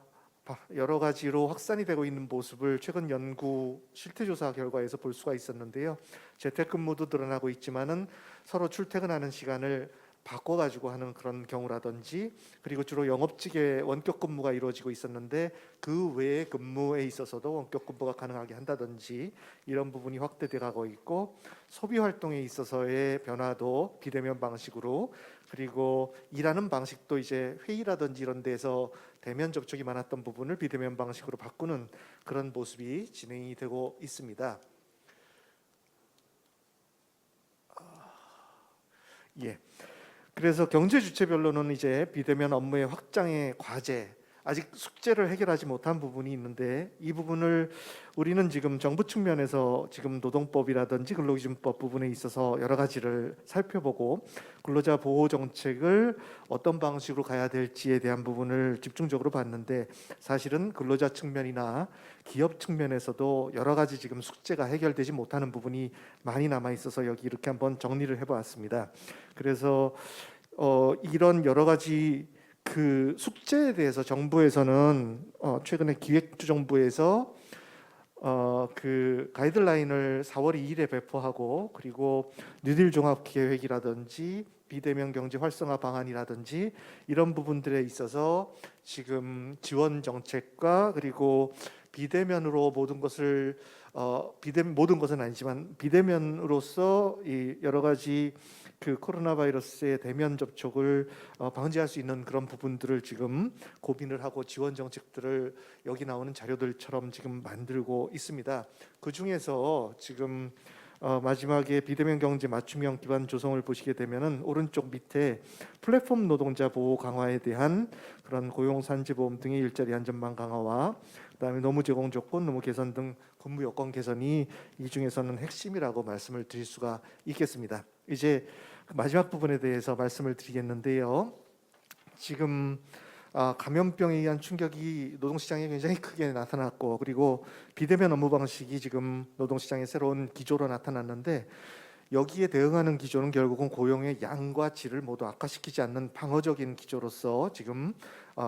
여러 가지로 확산이 되고 있는 모습을 최근 연구 실태조사 결과에서 볼 수가 있었는데요. 재택근무도 늘어나고 있지만은 서로 출퇴근하는 시간을 바꿔가지고 하는 그런 경우라든지, 그리고 주로 영업직의 원격 근무가 이루어지고 있었는데 그 외의 근무에 있어서도 원격 근무가 가능하게 한다든지, 이런 부분이 확대돼 가고 있고, 소비 활동에 있어서의 변화도 비대면 방식으로, 그리고 일하는 방식도 이제 회의라든지 이런 데서 대면 접촉이 많았던 부분을 비대면 방식으로 바꾸는 그런 모습이 진행이 되고 있습니다. 그래서 경제 주체별로는 이제 비대면 업무의 확장의 과제, 아직 숙제를 해결하지 못한 부분이 있는데, 이 부분을 우리는 지금 정부 측면에서 지금 노동법이라든지 근로기준법 부분에 있어서 여러 가지를 살펴보고 근로자 보호 정책을 어떤 방식으로 가야 될지에 대한 부분을 집중적으로 봤는데, 사실은 근로자 측면이나 기업 측면에서도 여러 가지 지금 숙제가 해결되지 못하는 부분이 많이 남아 있어서 여기 이렇게 한번 정리를 해보았습니다. 그래서 이런 여러 가지 그 숙제에 대해서 정부에서는 최근에 기획주정부에서 그 가이드라인을 4월 2일에 배포하고, 그리고 뉴딜 종합계획이라든지 비대면 경제 활성화 방안이라든지 이런 부분들에 있어서 지금 지원 정책과 그리고 비대면으로 모든 것을 모든 것은 아니지만 비대면으로서 이 여러 가지 그 코로나 바이러스의 대면 접촉을 방지할 수 있는 그런 부분들을 지금 고민을 하고 지원 정책들을 여기 나오는 자료들처럼 지금 만들고 있습니다. 그 중에서 지금 마지막에 비대면 경제 맞춤형 기반 조성을 보시게 되면은 오른쪽 밑에 플랫폼 노동자 보호 강화에 대한 그런 고용 산재 보험 등의 일자리 안전망 강화와 그다음에 노무 제공 조건, 노무 개선 등 근무 여건 개선이 이 중에서는 핵심이라고 말씀을 드릴 수가 있겠습니다. 이제 마지막 부분에 대해서 말씀을 드리겠는데요. 지금 감염병에 의한 충격이 노동시장에 굉장히 크게 나타났고, 그리고 비대면 업무 방식이 지금 노동시장의 새로운 기조로 나타났는데, 여기에 대응하는 기조는 결국은 고용의 양과 질을 모두 악화시키지 않는 방어적인 기조로서 지금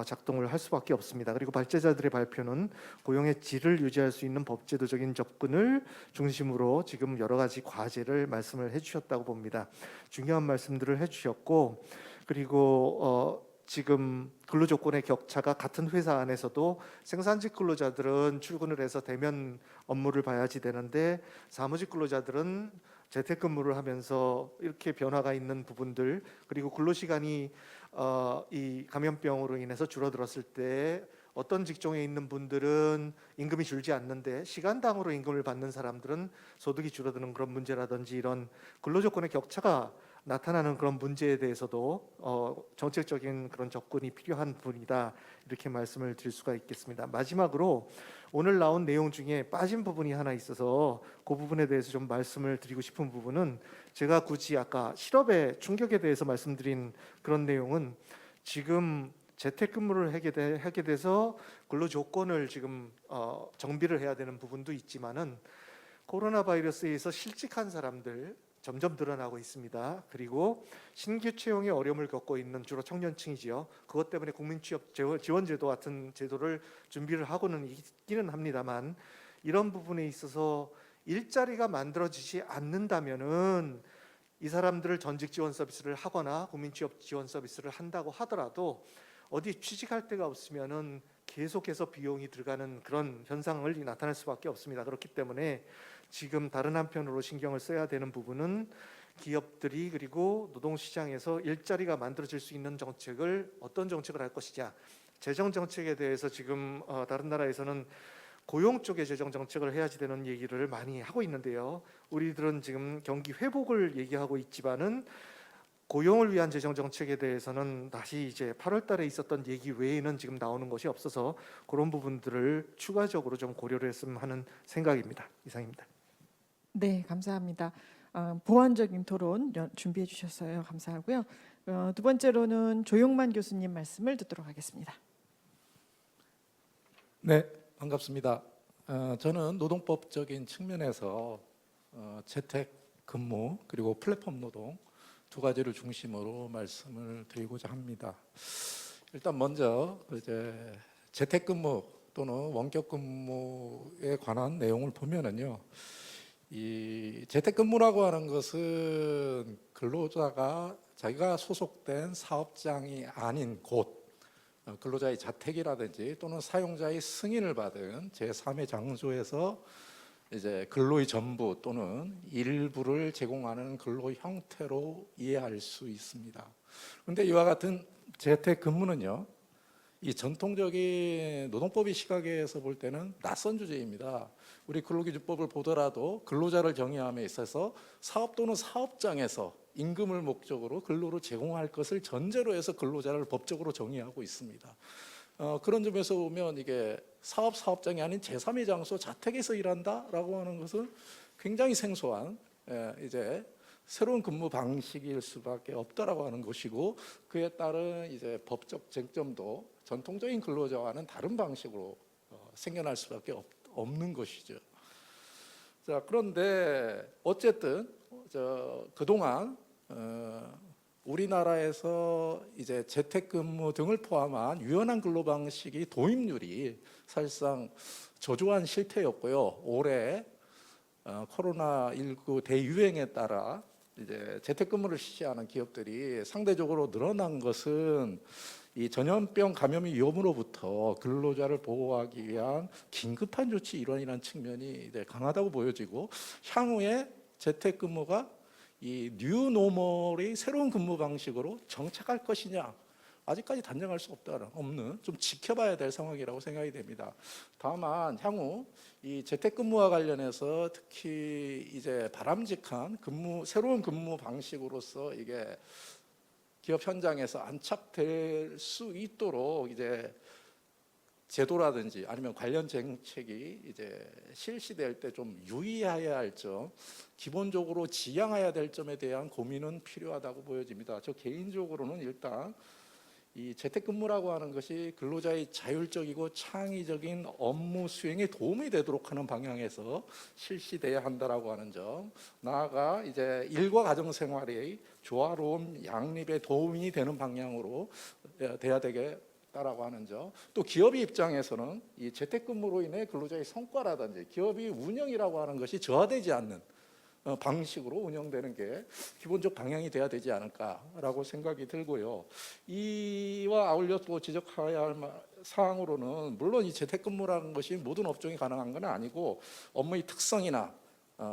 작동을 할 수밖에 없습니다. 그리고 발제자들의 발표는 고용의 질을 유지할 수 있는 법제도적인 접근을 중심으로 지금 여러 가지 과제를 말씀을 해주셨다고 봅니다. 중요한 말씀들을 해주셨고, 그리고 지금 근로조건의 격차가 같은 회사 안에서도 생산직 근로자들은 출근을 해서 대면 업무를 봐야지 되는데 사무직 근로자들은 재택근무를 하면서 이렇게 변화가 있는 부분들, 그리고 근로시간이 이 감염병으로 인해서 줄어들었을 때 어떤 직종에 있는 분들은 임금이 줄지 않는데 시간당으로 임금을 받는 사람들은 소득이 줄어드는 그런 문제라든지 이런 근로조건의 격차가 나타나는 그런 문제에 대해서도 정책적인 그런 접근이 필요한 부분이다, 이렇게 말씀을 드릴 수가 있겠습니다. 마지막으로 오늘 나온 내용 중에 빠진 부분이 하나 있어서 그 부분에 대해서 좀 말씀을 드리고 싶은 부분은, 제가 굳이 아까 실업의 충격에 대해서 말씀드린 그런 내용은 지금 재택근무를 하게 돼서 근로조건을 지금 정비를 해야 되는 부분도 있지만은 코로나 바이러스에 의해서 실직한 사람들 점점 늘어나고 있습니다. 그리고 신규 채용에 어려움을 겪고 있는 주로 청년층이지요. 그것 때문에 국민취업지원제도 같은 제도를 준비를 하고는 있기는 합니다만, 이런 부분에 있어서 일자리가 만들어지지 않는다면은 이 사람들을 전직 지원 서비스를 하거나 국민취업 지원 서비스를 한다고 하더라도 어디 취직할 데가 없으면은 계속해서 비용이 들어가는 그런 현상을 나타낼 수밖에 없습니다. 그렇기 때문에 지금 다른 한편으로 신경을 써야 되는 부분은 기업들이 그리고 노동시장에서 일자리가 만들어질 수 있는 정책을 어떤 정책을 할 것이냐, 재정 정책에 대해서 지금 다른 나라에서는 고용 쪽의 재정 정책을 해야지 되는 얘기를 많이 하고 있는데요. 우리들은 지금 경기 회복을 얘기하고 있지만은 고용을 위한 재정 정책에 대해서는 다시 이제 8월 달에 있었던 얘기 외에는 지금 나오는 것이 없어서 그런 부분들을 추가적으로 좀 고려를 했으면 하는 생각입니다. 이상입니다. 네, 감사합니다. 보완적인 토론 준비해 주셨어요. 감사하고요. 두 번째로는 조용만 교수님 말씀을 듣도록 하겠습니다. 네, 반갑습니다. 저는 노동법적인 측면에서 재택근무 그리고 플랫폼 노동 두 가지를 중심으로 말씀을 드리고자 합니다. 일단 먼저 이제 재택근무 또는 원격근무에 관한 내용을 보면은요, 이 재택근무라고 하는 것은 근로자가 자기가 소속된 사업장이 아닌 곳, 근로자의 자택이라든지 또는 사용자의 승인을 받은 제3의 장소에서 이제 근로의 전부 또는 일부를 제공하는 근로 형태로 이해할 수 있습니다. 그런데 이와 같은 재택근무는요, 이 전통적인 노동법의 시각에서 볼 때는 낯선 주제입니다. 우리 근로기준법을 보더라도 근로자를 정의함에 있어서 사업 또는 사업장에서 임금을 목적으로 근로를 제공할 것을 전제로 해서 근로자를 법적으로 정의하고 있습니다. 그런 점에서 보면 이게 사업장이 아닌 제3의 장소 자택에서 일한다라고 하는 것은 굉장히 생소한 이제 새로운 근무 방식일 수밖에 없다라고 하는 것이고, 그에 따른 이제 법적 쟁점도 전통적인 근로자와는 다른 방식으로 생겨날 수밖에 없는 것이죠. 자, 그런데 어쨌든 그동안 우리나라에서 이제 재택근무 등을 포함한 유연한 근로 방식이 도입률이 사실상 저조한 실태였고요. 올해 코로나19 대유행에 따라 이제 재택근무를 실시하는 기업들이 상대적으로 늘어난 것은 이 전염병 감염의 위험으로부터 시작부터 근로자를 보호하기 위한 긴급한 조치 일환이라는 측면이 이제 강하다고 보여지고, 향후에 재택근무가 이 뉴노멀의 새로운 근무 방식으로 정착할 것이냐, 아직까지 단정할 수 없는, 좀 지켜봐야 될 상황이라고 생각이 됩니다. 다만 향후 이 재택근무와 관련해서 특히 이제 바람직한 새로운 근무 방식으로서 이게 기업 현장에서 안착될 수 있도록 이제 제도라든지 아니면 관련 정책이 이제 실시될 때 좀 유의해야 할 점, 기본적으로 지향해야 될 점에 대한 고민은 필요하다고 보여집니다. 저 개인적으로는 일단 이 재택근무라고 하는 것이 근로자의 자율적이고 창의적인 업무 수행에 도움이 되도록 하는 방향에서 실시돼야 한다라고 하는 점, 나아가 이제 일과 가정 생활의 조화로운 양립에 도움이 되는 방향으로 돼야 되겠다라고 하는 점, 또 기업의 입장에서는 이 재택근무로 인해 근로자의 성과라든지 기업의 운영이라고 하는 것이 저하되지 않는 방식으로 운영되는 게 기본적 방향이 돼야 되지 않을까라고 생각이 들고요. 이와 아울러 또 지적해야 할 사항으로는, 물론 이 재택근무라는 것이 모든 업종이 가능한 건 아니고 업무의 특성이나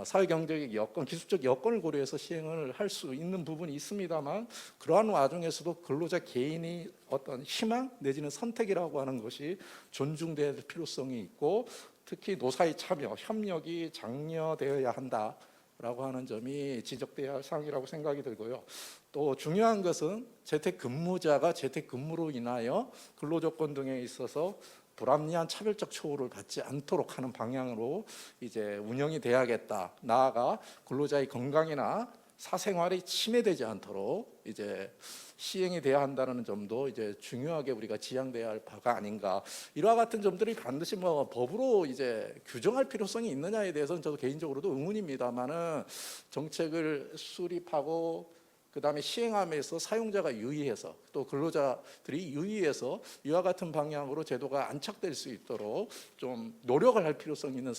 사회경제적 여건, 기술적 여건을 고려해서 시행을 할 수 있는 부분이 있습니다만, 그러한 와중에서도 근로자 개인이 어떤 희망 내지는 선택이라고 하는 것이 존중될 필요성이 있고, 특히 노사의 참여, 협력이 장려되어야 한다 라고 하는 점이 지적돼야 할 사항이라고 생각이 들고요. 또 중요한 것은 재택근무자가 재택근무로 인하여 근로조건 등에 있어서 불합리한 차별적 처우를 받지 않도록 하는 방향으로 이제 운영이 돼야겠다. 나아가 근로자의 건강이나 사생활이 침해되지 않도록 이제 시행이 돼야 한다는 점도 이제 중요하게 우리가 지향돼야 할 바가 아닌가. 이와 같은 점들이 반드시 뭐 법으로 이제 규정할 필요성이 있느냐에 대해서는 저도 개인적으로도 의문입니다만은, 정책을 수립하고 그다음에 시행함에서 사용자가 유의해서 또 근로자들이 유의해서 이와 같은 방향으로 제도가 안착될 수 있도록 좀 노력을 할 필요성이 있는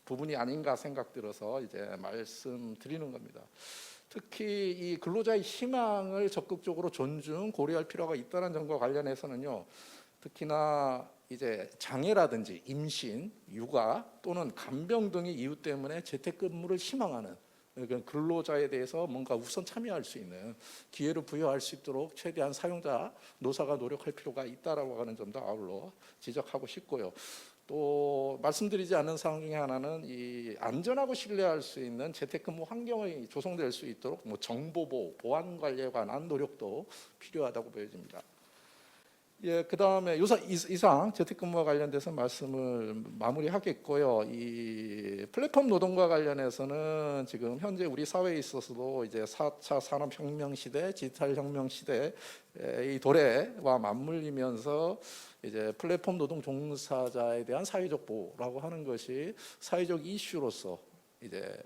부분이 아닌가 생각 들어서 이제 말씀드리는 겁니다. 특히 이 근로자의 희망을 적극적으로 존중, 고려할 필요가 있다는 점과 관련해서는요, 특히나 이제 장애라든지 임신, 육아 또는 간병 등의 이유 때문에 재택근무를 희망하는 근로자에 대해서 뭔가 우선 참여할 수 있는 기회를 부여할 수 있도록 최대한 사용자, 노사가 노력할 필요가 있다라고 하는 점도 아울러 지적하고 싶고요. 또 말씀드리지 않은 사항 중에 하나는 이 안전하고 신뢰할 수 있는 재택근무 환경이 조성될 수 있도록 정보보호, 보안 관리에 관한 노력도 필요하다고 보여집니다. 예, 그다음에 이상 재택근무와 관련돼서 말씀을 마무리하겠고요. 이 플랫폼 노동과 관련해서는 지금 현재 우리 사회에 있어서도 이제 4차 산업혁명 시대, 디지털 혁명 시대의 도래와 맞물리면서 이제 플랫폼 노동 종사자에 대한 사회적 보호라고 하는 것이 사회적 이슈로서 이제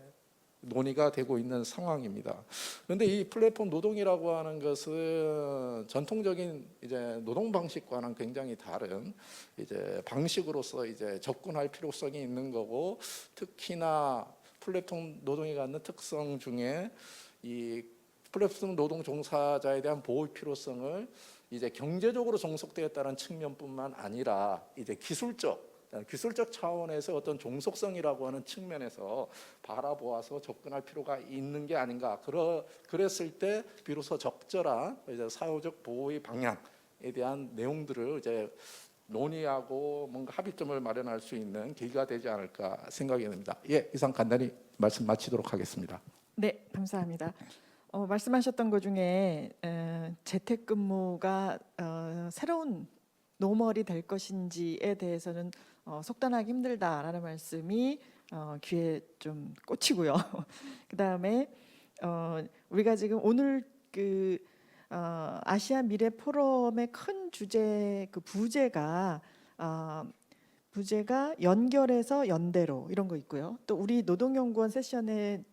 논의가 되고 있는 상황입니다. 그런데 이 플랫폼 노동이라고 하는 것은 전통적인 이제 노동 방식과는 굉장히 다른 이제 방식으로서 이제 접근할 필요성이 있는 거고, 특히나 플랫폼 노동이 갖는 특성 중에 이 플랫폼 노동 종사자에 대한 보호 필요성을 이제 경제적으로 종속되었다는 측면뿐만 아니라 이제 기술적 차원에서 어떤 종속성이라고 하는 측면에서 바라보아서 접근할 필요가 있는 게 아닌가. 그랬을 때 비로소 적절한 이제 사회적 보호의 방향에 대한 내용들을 이제 논의하고 뭔가 합의점을 마련할 수 있는 계기가 되지 않을까 생각이 듭니다. 예, 이상 간단히 말씀 마치도록 하겠습니다. 네, 감사합니다. 말씀하셨던 것 중에 재택근무가 새로운 노멀이 될 것인지에 대해서는 속단하기 힘들다라는 말씀이 귀에 좀 꽂히고요. 그다음에 우리가 지금 오늘 아시아 미래 포럼의 큰 주제 부제가 연결해서 연대로 이런 거 있고요. 또 우리 노동연구원 세션의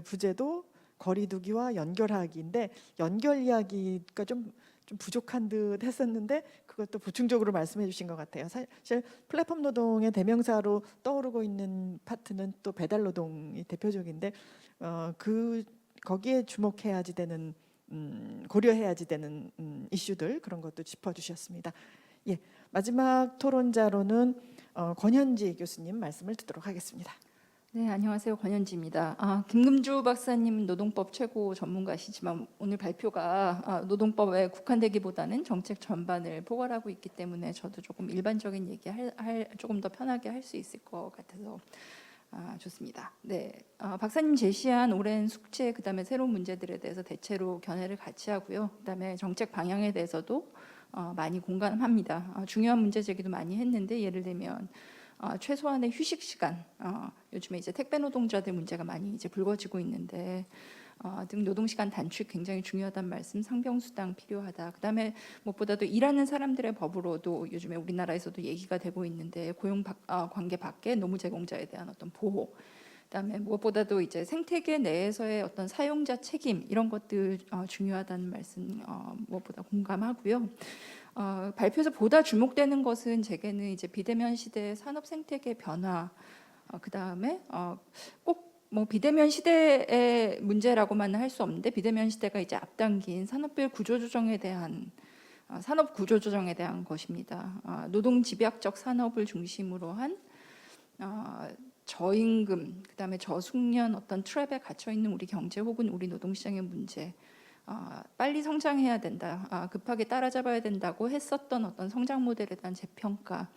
부제도 거리두기와 연결하기인데, 연결 이야기가 좀 부족한 듯 했었는데 그것도 보충적으로 말씀해 주신 것 같아요. 사실 플랫폼 노동의 대명사로 떠오르고 있는 파트는 또 배달 노동이 대표적인데 거기에 주목해야지 되는 고려해야지 되는 이슈들, 그런 것도 짚어주셨습니다. 마지막 토론자로는 권현지 교수님 말씀을 듣도록 하겠습니다. 네, 안녕하세요. 권현지입니다. 김금주 박사님은 노동법 최고 전문가시지만 오늘 발표가 노동법에 국한되기보다는 정책 전반을 포괄하고 있기 때문에 저도 조금 일반적인 얘기 조금 더 편하게 할 수 있을 것 같아서 좋습니다. 네, 박사님 제시한 오랜 숙제, 그다음에 새로운 문제들에 대해서 대체로 견해를 같이 하고요. 그다음에 정책 방향에 대해서도 많이 공감합니다. 중요한 문제 제기도 많이 했는데 예를 들면 최소한의 휴식 시간, 요즘에 이제 택배 노동자들 문제가 많이 이제 불거지고 있는데 등 노동 시간 단축 굉장히 중요하다는 말씀, 상병수당 필요하다. 그다음에 무엇보다도 일하는 사람들의 법으로도 요즘에 우리나라에서도 얘기가 되고 있는데 고용 관계 밖에 노무 제공자에 대한 어떤 보호. 그다음에 무엇보다도 이제 생태계 내에서의 어떤 사용자 책임 이런 것들 중요하다는 말씀 무엇보다 공감하고요. 발표에서 보다 주목되는 것은 제게는 이제 비대면 시대의 산업 생태계 변화, 그다음에 꼭 뭐 비대면 시대의 문제라고만 할 수 없는데 비대면 시대가 이제 앞당긴 산업별 구조조정에 대한 산업 구조조정에 대한 것입니다. 노동 집약적 산업을 중심으로 한 저임금, 그다음에 저숙련 어떤 트랩에 갇혀 있는 우리 경제 혹은 우리 노동시장의 문제. 빨리 성장해야 된다, 급하게 따라잡아야 된다고 했었던 어떤 성장 모델에 대한 재평가,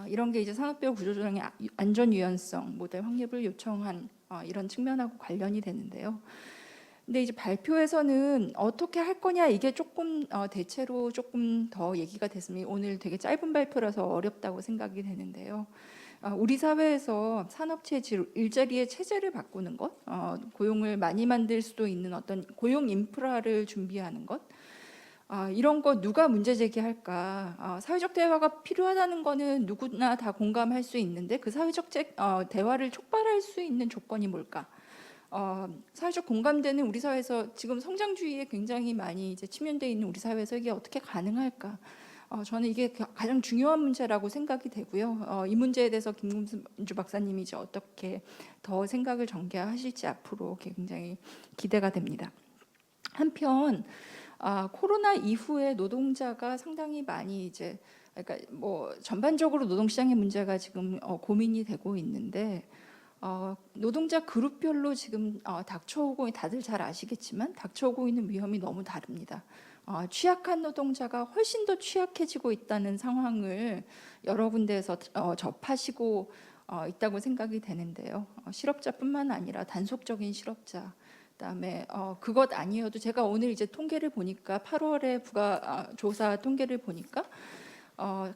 이런 게 이제 산업별 구조조정의 안전 유연성 모델 확립을 요청한 이런 측면하고 관련이 되는데요. 근데 이제 발표에서는 어떻게 할 거냐 이게 조금 대체로 조금 더 얘기가 됐으면 오늘 되게 짧은 발표라서 어렵다고 생각이 되는데요. 우리 사회에서 산업 체질, 일자리의 체제를 바꾸는 것, 고용을 많이 만들 수도 있는 어떤 고용 인프라를 준비하는 것, 이런 거 누가 문제 제기할까? 사회적 대화가 필요하다는 거는 누구나 다 공감할 수 있는데 그 사회적 대화를 촉발할 수 있는 조건이 뭘까? 사회적 공감되는 우리 사회에서 지금 성장주의에 굉장히 많이 이제 치면돼 있는 우리 사회에서 이게 어떻게 가능할까? 저는 이게 가장 중요한 문제라고 생각이 되고요. 이 문제에 대해서 김금주 박사님이 이제 어떻게 더 생각을 전개하실지 앞으로 굉장히 기대가 됩니다. 한편 코로나 이후에 노동자가 상당히 많이 이제 그러니까 뭐 전반적으로 노동시장의 문제가 지금 고민이 되고 있는데 노동자 그룹별로 지금 닥쳐오고 다들 잘 아시겠지만 닥쳐오고 있는 위험이 너무 다릅니다. 취약한 노동자가 훨씬 더 취약해지고 있다는 상황을 여러 군데에서 접하시고 있다고 생각이 되는데요. 실업자뿐만 아니라 단속적인 실업자, 그다음에 그것 아니어도 제가 오늘 이제 통계를 보니까 8월에 부가 조사 통계를 보니까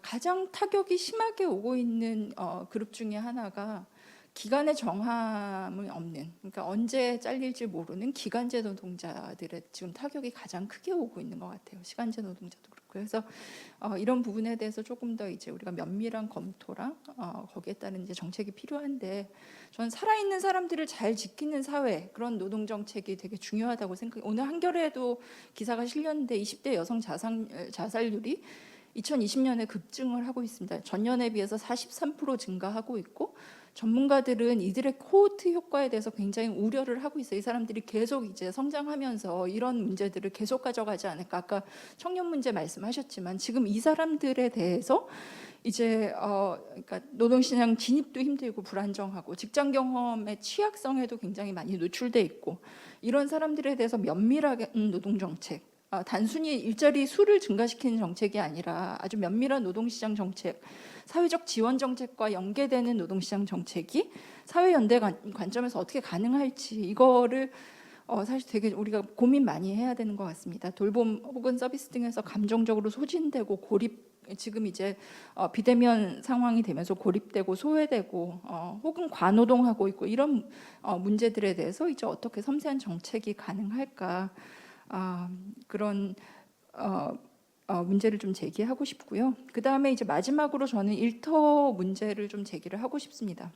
가장 타격이 심하게 오고 있는 그룹 중에 하나가 기간의 정함이 없는, 그러니까 언제 잘릴지 모르는 기간제 노동자들의 지금 타격이 가장 크게 오고 있는 것 같아요. 시간제 노동자도 그렇고. 그래서 이런 부분에 대해서 조금 더 이제 우리가 면밀한 검토랑 거기에 따른 이제 정책이 필요한데, 저는 살아있는 사람들을 잘 지키는 사회, 그런 노동 정책이 되게 중요하다고 생각해요. 오늘 한겨레에도 기사가 실렸는데 20대 여성 자살률이 2020년에 급증을 하고 있습니다. 전년에 비해서 43% 증가하고 있고, 전문가들은 이들의 코호트 효과에 대해서 굉장히 우려를 하고 있어요. 이 사람들이 계속 이제 성장하면서 이런 문제들을 계속 가져가지 않을까. 아까 청년 문제 말씀하셨지만 지금 이 사람들에 대해서 이제 그러니까 노동시장 진입도 힘들고 불안정하고 직장 경험의 취약성에도 굉장히 많이 노출돼 있고, 이런 사람들에 대해서 면밀하게 노동 정책, 단순히 일자리 수를 증가시키는 정책이 아니라 아주 면밀한 노동시장 정책, 사회적 지원 정책과 연계되는 노동시장 정책이 사회연대 관점에서 어떻게 가능할지, 이거를 사실 되게 우리가 고민 많이 해야 되는 것 같습니다. 돌봄 혹은 서비스 등에서 감정적으로 소진되고 지금 이제 비대면 상황이 되면서 고립되고 소외되고 혹은 과노동하고 있고, 이런 문제들에 대해서 이제 어떻게 섬세한 정책이 가능할까, 그런 문제를 좀 제기하고 싶고요. 그 다음에 이제 마지막으로 저는 일터 문제를 좀 제기를 하고 싶습니다.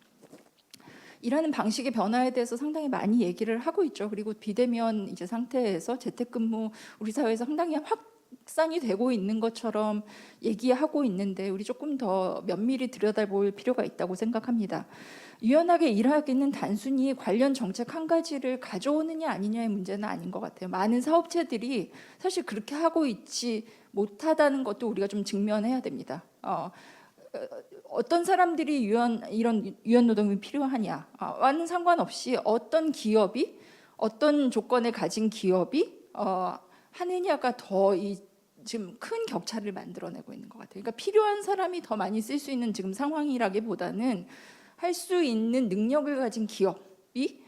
일하는 방식의 변화에 대해서 상당히 많이 얘기를 하고 있죠. 그리고 비대면 이제 상태에서 재택근무 우리 사회에서 상당히 확산이 되고 있는 것처럼 얘기하고 있는데, 우리 조금 더 면밀히 들여다볼 필요가 있다고 생각합니다. 유연하게 일하기는 단순히 관련 정책 한 가지를 가져오느냐 아니냐의 문제는 아닌 것 같아요. 많은 사업체들이 사실 그렇게 하고 있지 못하다는 것도 우리가 좀 직면해야 됩니다. 어떤 사람들이 이런 유연 노동이 필요하냐와는 상관없이 어떤 기업이 어떤 조건을 가진 기업이 하느냐가 더 지금 큰 격차를 만들어내고 있는 것 같아요. 그러니까 필요한 사람이 더 많이 쓸 수 있는 지금 상황이라기보다는 할 수 있는 능력을 가진 기업이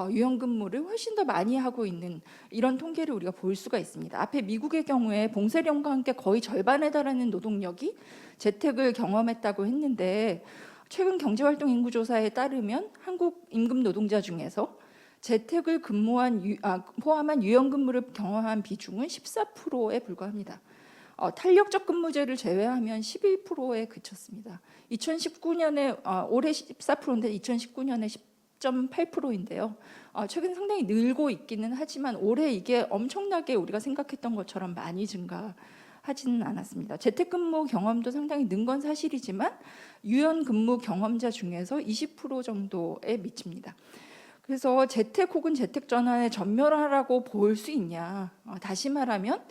유연근무를 훨씬 더 많이 하고 있는 이런 통계를 우리가 볼 수가 있습니다. 앞에 미국의 경우에 봉쇄령과 함께 거의 절반에 달하는 노동력이 재택을 경험했다고 했는데 최근 경제활동 인구조사에 따르면 한국 임금 노동자 중에서 재택을 포함한 유연근무를 경험한 비중은 14%에 불과합니다. 탄력적 근무제를 제외하면 11%에 그쳤습니다. 2019년에 올해 14%인데 2019년에 10.8%인데요. 최근 상당히 늘고 있기는 하지만 올해 이게 엄청나게 우리가 생각했던 것처럼 많이 증가하지는 않았습니다. 재택근무 경험도 상당히 는 건 사실이지만 유연근무 경험자 중에서 20% 정도에 미칩니다. 그래서 재택 혹은 재택 전환에 전멸하라고 볼 수 있냐? 다시 말하면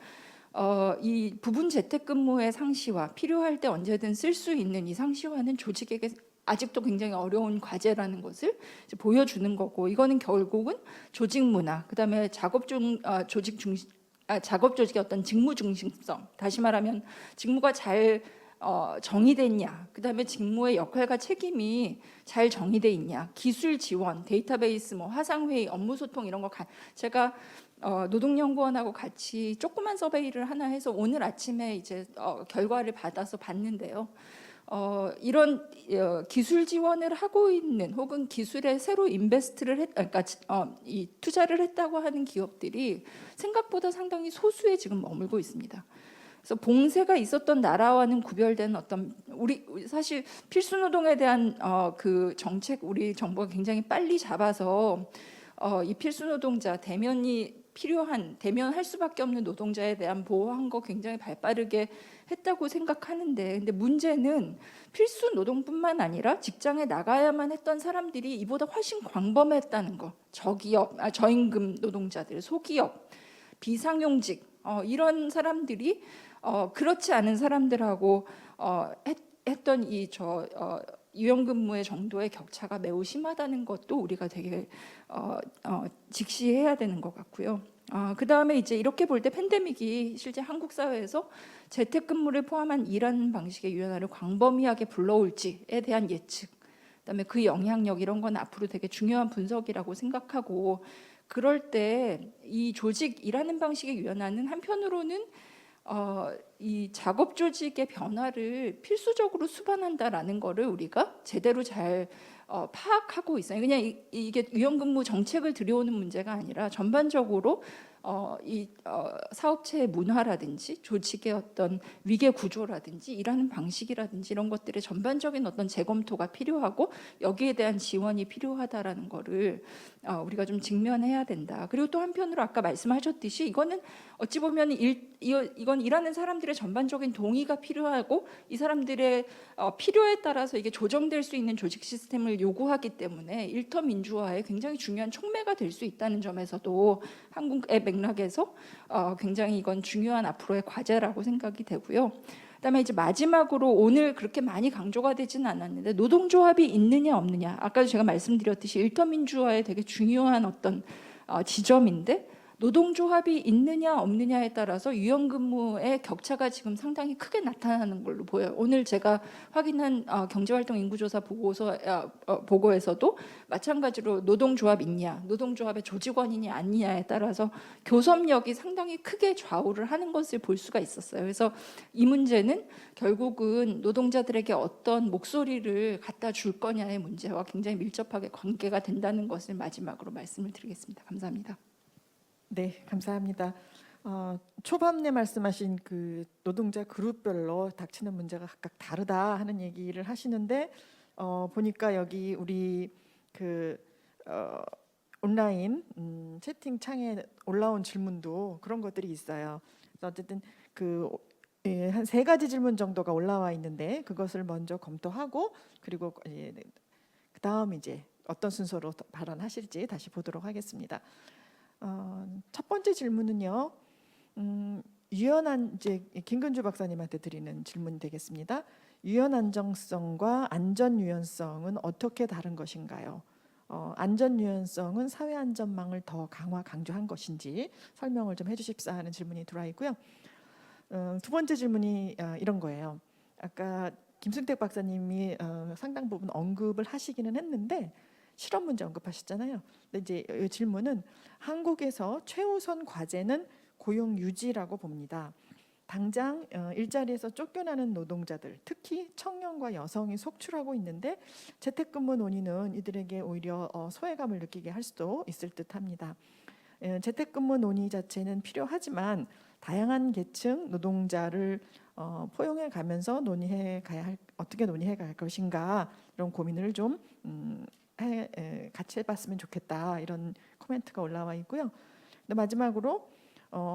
이 부분 재택근무의 상시화, 필요할 때 언제든 쓸 수 있는 이 상시화는 조직에게 아직도 굉장히 어려운 과제라는 것을 보여주는 거고, 이거는 결국은 조직 문화, 그다음에 작업 조직의 어떤 직무 중심성, 다시 말하면 직무가 잘 정의됐냐, 그다음에 직무의 역할과 책임이 잘 정의돼 있냐, 기술 지원, 데이터베이스, 화상회의, 업무 소통 이런 거 제가 노동연구원하고 같이 조그만 서베이를 하나 해서 오늘 아침에 이제 결과를 받아서 봤는데요. 이런 기술 지원을 하고 있는 혹은 기술에 새로 이 투자를 했다고 하는 기업들이 생각보다 상당히 소수에 지금 머물고 있습니다. 그래서 봉쇄가 있었던 나라와는 구별된 우리 사실 필수 노동에 대한 그 정책 우리 정부가 굉장히 빨리 잡아서 이 필수 노동자 대면할 수밖에 없는 노동자에 대한 보호한 거 굉장히 발빠르게 했다고 생각하는데, 근데 문제는 필수 노동뿐만 아니라 직장에 나가야만 했던 사람들이 이보다 훨씬 광범했다는 거. 저임금 노동자들, 소기업, 비상용직 이런 사람들이 그렇지 않은 사람들하고 했던 유연근무의 정도의 격차가 매우 심하다는 것도 우리가 되게 직시해야 되는 것 같고요. 그 다음에 이제 이렇게 볼 때 팬데믹이 실제 한국 사회에서 재택근무를 포함한 일하는 방식의 유연화를 광범위하게 불러올지에 대한 예측, 그다음에 그 영향력 이런 건 앞으로 되게 중요한 분석이라고 생각하고, 그럴 때 이 조직 일하는 방식의 유연화는 한편으로는 이 작업 조직의 변화를 필수적으로 수반한다라는 거를 우리가 제대로 잘 파악하고 있어요. 그냥 이게 유연근무 정책을 들여오는 문제가 아니라 전반적으로 이 사업체의 문화라든지 조직의 어떤 위계 구조라든지 일하는 방식이라든지 이런 것들의 전반적인 어떤 재검토가 필요하고 여기에 대한 지원이 필요하다라는 거를 우리가 좀 직면해야 된다. 그리고 또 한편으로 아까 말씀하셨듯이 이거는 어찌 보면 이건 일하는 사람들의 전반적인 동의가 필요하고 이 사람들의 필요에 따라서 이게 조정될 수 있는 조직 시스템을 요구하기 때문에 일터 민주화에 굉장히 중요한 촉매가 될 수 있다는 점에서도 한국의 맥락에서 굉장히 이건 중요한 앞으로의 과제라고 생각이 되고요. 그다음에 이제 마지막으로 오늘 그렇게 많이 강조가 되지는 않았는데 노동조합이 있느냐 없느냐, 아까도 제가 말씀드렸듯이 일터 민주화에 되게 중요한 어떤 지점인데, 노동조합이 있느냐 없느냐에 따라서 유연근무의 격차가 지금 상당히 크게 나타나는 걸로 보여요. 오늘 제가 확인한 경제활동 인구조사 보고에서도 마찬가지로 노동조합 있냐, 노동조합의 조직원이냐 아니냐에 따라서 교섭력이 상당히 크게 좌우를 하는 것을 볼 수가 있었어요. 그래서 이 문제는 결국은 노동자들에게 어떤 목소리를 갖다 줄 거냐의 문제와 굉장히 밀접하게 관계가 된다는 것을 마지막으로 말씀을 드리겠습니다. 감사합니다. 네, 감사합니다. 초반에 말씀하신 그 노동자 그룹별로 닥치는 문제가 각각 다르다 하는 얘기를 하시는데 보니까 여기 우리 그 온라인 채팅창에 올라온 질문도 그런 것들이 있어요. 그래서 어쨌든 한 3가지 질문 정도가 올라와 있는데 그것을 먼저 검토하고 그리고 그다음 이제 어떤 순서로 발언하실지 다시 보도록 하겠습니다. 첫 번째 질문은요. 유연 이제 김근주 박사님한테 드리는 질문이 되겠습니다. 유연 안정성과 안전 유연성은 어떻게 다른 것인가요? 안전 유연성은 사회 안전망을 더 강조한 것인지 설명을 좀 해주십사 하는 질문이 들어와 있고요. 두 번째 질문이 이런 거예요. 아까 김승택 박사님이 상당 부분 언급을 하시기는 했는데 실험 문제 언급하셨잖아요. 근데 이제 이 질문은 한국에서 최우선 과제는 고용 유지라고 봅니다. 당장 일자리에서 쫓겨나는 노동자들, 특히 청년과 여성이 속출하고 있는데 재택근무 논의는 이들에게 오히려 소외감을 느끼게 할 수도 있을 듯합니다. 재택근무 논의 자체는 필요하지만 다양한 계층 노동자를 포용해 가면서 어떻게 논의해 갈 것인가 이런 고민을 좀 같이 해봤으면 좋겠다 이런 코멘트가 올라와 있고요. 근데 마지막으로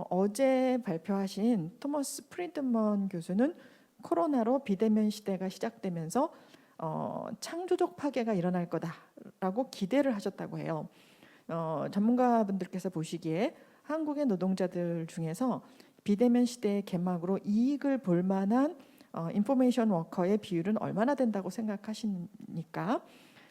어제 발표하신 토머스 프리드먼 교수는 코로나로 비대면 시대가 시작되면서 창조적 파괴가 일어날 거다라고 기대를 하셨다고 해요. 전문가분들께서 보시기에 한국의 노동자들 중에서 비대면 시대의 개막으로 이익을 볼 만한 인포메이션 워커의 비율은 얼마나 된다고 생각하십니까?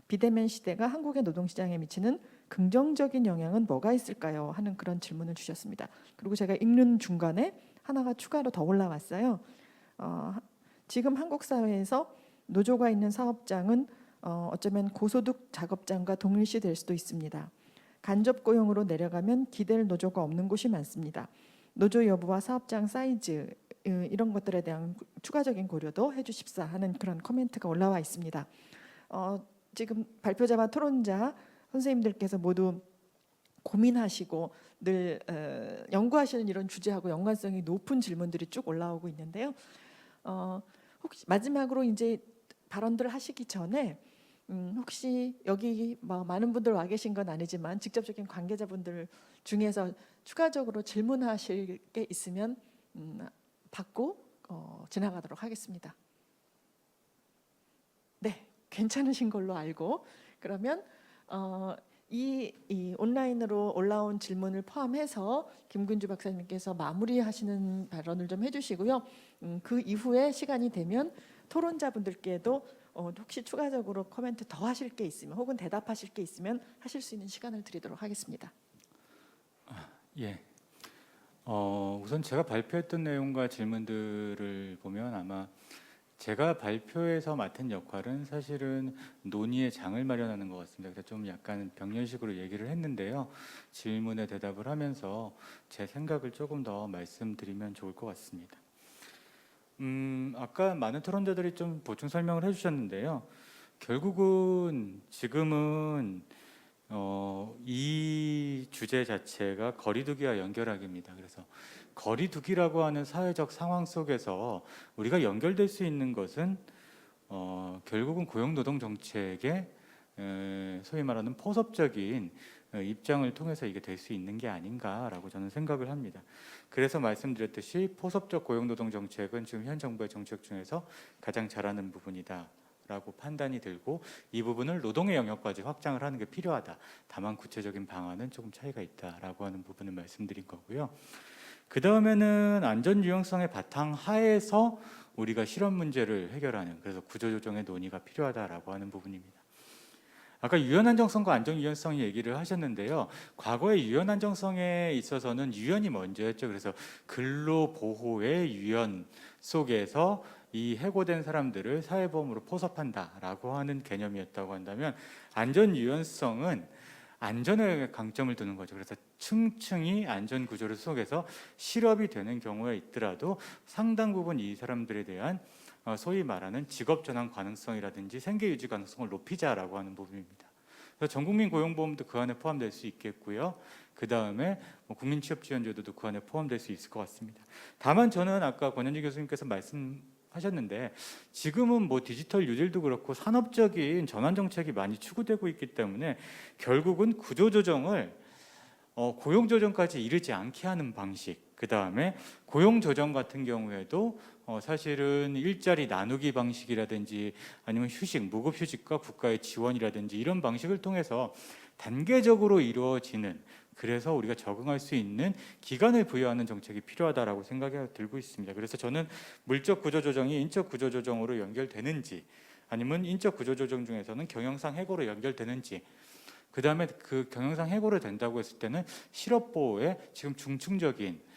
비대면 시대가 한국의 노동시장에 미치는 긍정적인 영향은 뭐가 있을까요? 하는 그런 질문을 주셨습니다. 그리고 제가 읽는 중간에 하나가 추가로 더 올라왔어요. 지금 한국 사회에서 노조가 있는 사업장은 어쩌면 고소득 작업장과 동일시 될 수도 있습니다. 간접 고용으로 내려가면 기댈 노조가 없는 곳이 많습니다. 노조 여부와 사업장 사이즈 이런 것들에 대한 추가적인 고려도 해주십사 하는 그런 코멘트가 올라와 있습니다. 지금 발표자와 토론자 선생님들께서 모두 고민하시고 늘 연구하시는 이런 주제하고 연관성이 높은 질문들이 쭉 올라오고 있는데요. 혹시 마지막으로 이제 발언들을 하시기 전에 혹시 여기 뭐 많은 분들 와 계신 건 아니지만 직접적인 관계자분들 중에서 추가적으로 질문하실 게 있으면 받고 지나가도록 하겠습니다. 네, 괜찮으신 걸로 알고 그러면 이 온라인으로 올라온 질문을 포함해서 김근주 박사님께서 마무리하시는 발언을 좀 해주시고요. 그 이후에 시간이 되면 토론자분들께도 혹시 추가적으로 코멘트 더 하실 게 있으면 혹은 대답하실 게 있으면 하실 수 있는 시간을 드리도록 하겠습니다. 예. 우선 제가 발표했던 내용과 질문들을 보면 아마 제가 발표에서 맡은 역할은 사실은 논의의 장을 마련하는 것 같습니다. 그래서 좀 약간 병렬식으로 얘기를 했는데요. 질문에 대답을 하면서 제 생각을 조금 더 말씀드리면 좋을 것 같습니다. 아까 많은 토론자들이 좀 보충 설명을 해주셨는데요. 결국은 지금은 이 주제 자체가 거리두기와 연결하기입니다. 그래서 거리두기라고 하는 사회적 상황 속에서 우리가 연결될 수 있는 것은 결국은 고용노동 정책의 소위 말하는 포섭적인 입장을 통해서 이게 될 수 있는 게 아닌가라고 저는 생각을 합니다. 그래서 말씀드렸듯이 포섭적 고용노동 정책은 지금 현 정부의 정책 중에서 가장 잘하는 부분이다. 라고 판단이 들고 이 부분을 노동의 영역까지 확장을 하는 게 필요하다. 다만 구체적인 방안은 조금 차이가 있다라고 하는 부분을 말씀드린 거고요. 그 다음에는 안전 유연성의 바탕 하에서 우리가 실업 문제를 해결하는 그래서 구조조정의 논의가 필요하다라고 하는 부분입니다. 아까 유연안정성과 안전유연성 얘기를 하셨는데요. 과거의 유연안정성에 있어서는 유연이 먼저였죠. 그래서 근로보호의 유연 속에서 이 해고된 사람들을 사회보험으로 포섭한다라고 하는 개념이었다고 한다면 안전유연성은 안전에 강점을 두는 거죠. 그래서 층층이 안전구조를 속에서 실업이 되는 경우에 있더라도 상당 부분 이 사람들에 대한 소위 말하는 직업전환 가능성이라든지 생계유지 가능성을 높이자라고 하는 부분입니다. 그래서 전국민 고용보험도 그 안에 포함될 수 있겠고요. 그 다음에 국민취업지원제도도 그 안에 포함될 수 있을 것 같습니다. 다만 저는 아까 권현지 교수님께서 말씀하셨는데 지금은 디지털 뉴딜도 그렇고 산업적인 전환 정책이 많이 추구되고 있기 때문에 결국은 구조조정을 고용 조정까지 이르지 않게 하는 방식, 그 다음에 고용 조정 같은 경우에도 사실은 일자리 나누기 방식이라든지 아니면 휴식, 무급 휴직과 국가의 지원이라든지 이런 방식을 통해서 단계적으로 이루어지는, 그래서 우리가 적응할 수 있는 기간을 부여하는 정책이 필요하다라고 생각이 들고 있습니다. 그래서 저는 물적 구조 조정이 인적 구조 조정으로 연결되는지, 아니면 인적 구조 조정 중에서는 경영상 해고로 연결되는지, 그 다음에 그 경영상 해고로 된다고 했을 때는 실업 보호에 지금 중층적인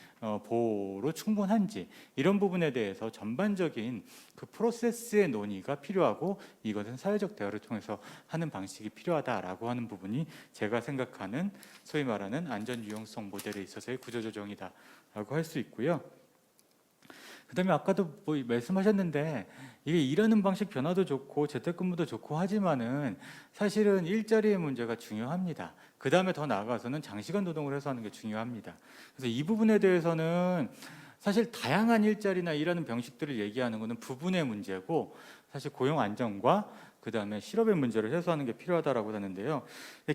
보호로 충분한지, 이런 부분에 대해서 전반적인 그 프로세스의 논의가 필요하고, 이것은 사회적 대화를 통해서 하는 방식이 필요하다라고 하는 부분이 제가 생각하는 소위 말하는 안전 유용성 모델에 있어서의 구조조정이다라고 할 수 있고요. 그다음에 아까도 뭐 말씀하셨는데, 이게 일하는 방식 변화도 좋고 재택근무도 좋고 하지만은 사실은 일자리의 문제가 중요합니다. 그다음에 더 나아가서는 장시간 노동을 해서 하는 게 중요합니다. 그래서 이 부분에 대해서는 사실 다양한 일자리나 일하는 방식들을 얘기하는 것은 부분의 문제고, 사실 고용 안정과 그다음에 실업의 문제를 해소하는 게 필요하다라고 하는데요.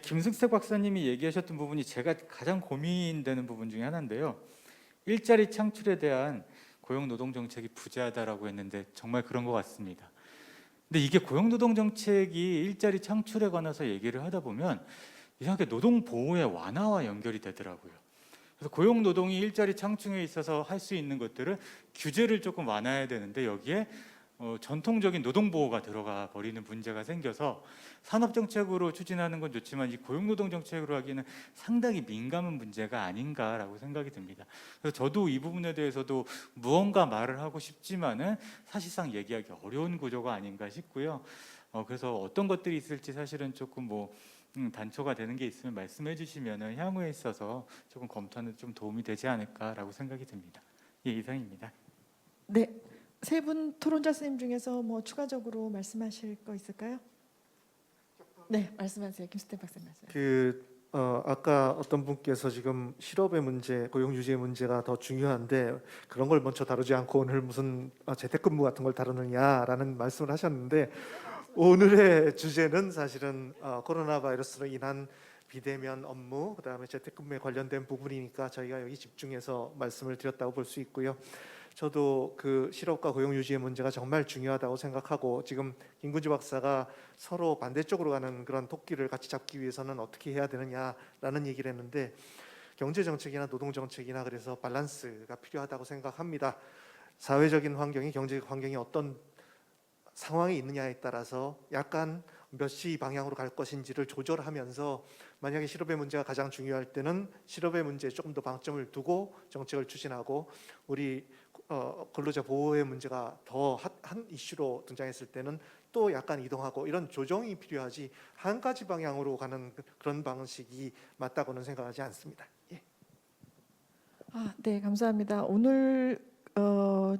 김승택 박사님이 얘기하셨던 부분이 제가 가장 고민되는 부분 중에 하나인데요. 일자리 창출에 대한 고용 노동 정책이 부재하다라고 했는데 정말 그런 것 같습니다. 근데 이게 고용 노동 정책이 일자리 창출에 관해서 얘기를 하다 보면 이상하게 노동 보호의 완화와 연결이 되더라고요. 그래서 고용 노동이 일자리 창출에 있어서 할 수 있는 것들을 규제를 조금 완화해야 되는데, 여기에 전통적인 노동 보호가 들어가 버리는 문제가 생겨서 산업 정책으로 추진하는 건 좋지만 이 고용 노동 정책으로 하기에는 상당히 민감한 문제가 아닌가라고 생각이 듭니다. 그래서 저도 이 부분에 대해서도 무언가 말을 하고 싶지만은 사실상 얘기하기 어려운 구조가 아닌가 싶고요. 그래서 어떤 것들이 있을지 사실은 조금 단초가 되는 게 있으면 말씀해 주시면은 향후에 있어서 조금 검토하는 데 좀 도움이 되지 않을까라고 생각이 듭니다. 예, 이상입니다. 네, 세 분 토론자 선생님 중에서 뭐 추가적으로 말씀하실 거 있을까요? 네, 말씀하세요. 김승택 박사님 말씀. 아까 어떤 분께서 지금 실업의 문제, 고용 유지의 문제가 더 중요한데 그런 걸 먼저 다루지 않고 오늘 무슨 재택근무 같은 걸 다루느냐라는 말씀을 하셨는데, 오늘의 주제는 사실은 코로나 바이러스로 인한 비대면 업무, 그다음에 재택근무에 관련된 부분이니까 저희가 여기 집중해서 말씀을 드렸다고 볼 수 있고요. 저도 그 실업과 고용 유지의 문제가 정말 중요하다고 생각하고, 지금 김군주 박사가 서로 반대쪽으로 가는 그런 토끼를 같이 잡기 위해서는 어떻게 해야 되느냐라는 얘기를 했는데, 경제 정책이나 노동 정책이나 그래서 밸런스가 필요하다고 생각합니다. 사회적인 환경이, 경제적 환경이 어떤 상황이 있느냐에 따라서 약간 몇 시 방향으로 갈 것인지를 조절하면서, 만약에 실업의 문제가 가장 중요할 때는 실업의 문제에 조금 더 방점을 두고 정책을 추진하고, 우리 근로자 보호의 문제가 더 한 이슈로 등장했을 때는 또 약간 이동하고, 이런 조정이 필요하지 한 가지 방향으로 가는 그런 방식이 맞다고는 생각하지 않습니다. 예. 네, 감사합니다. 오늘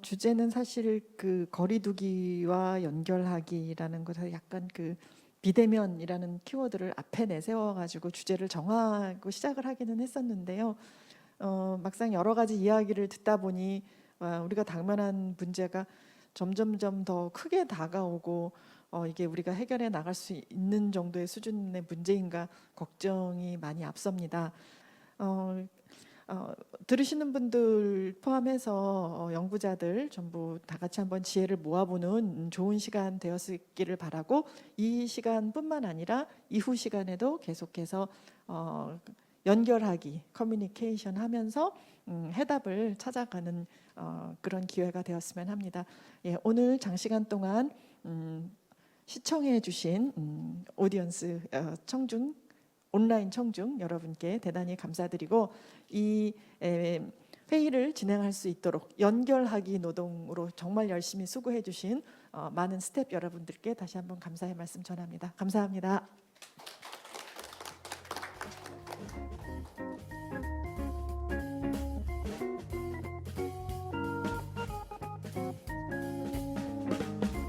주제는 사실 그 거리두기와 연결하기라는 것에 약간 그 비대면이라는 키워드를 앞에 내세워가지고 주제를 정하고 시작을 하기는 했었는데요. 막상 여러 가지 이야기를 듣다 보니 우리가 당면한 문제가 점점점 더 크게 다가오고, 이게 우리가 해결해 나갈 수 있는 정도의 수준의 문제인가 걱정이 많이 앞섭니다. 들으시는 분들 포함해서 연구자들 전부 다 같이 한번 지혜를 모아보는 좋은 시간 되었기를 바라고, 이 시간뿐만 아니라 이후 시간에도 계속해서 연결하기, 커뮤니케이션 하면서 해답을 찾아가는 그런 기회가 되었으면 합니다. 예, 오늘 장시간 동안 시청해 주신 오디언스 청중, 온라인 청중 여러분께 대단히 감사드리고, 이 회의를 진행할 수 있도록 연결하기 노동으로 정말 열심히 수고해 주신 많은 스태프 여러분들께 다시 한번 감사의 말씀 전합니다. 감사합니다.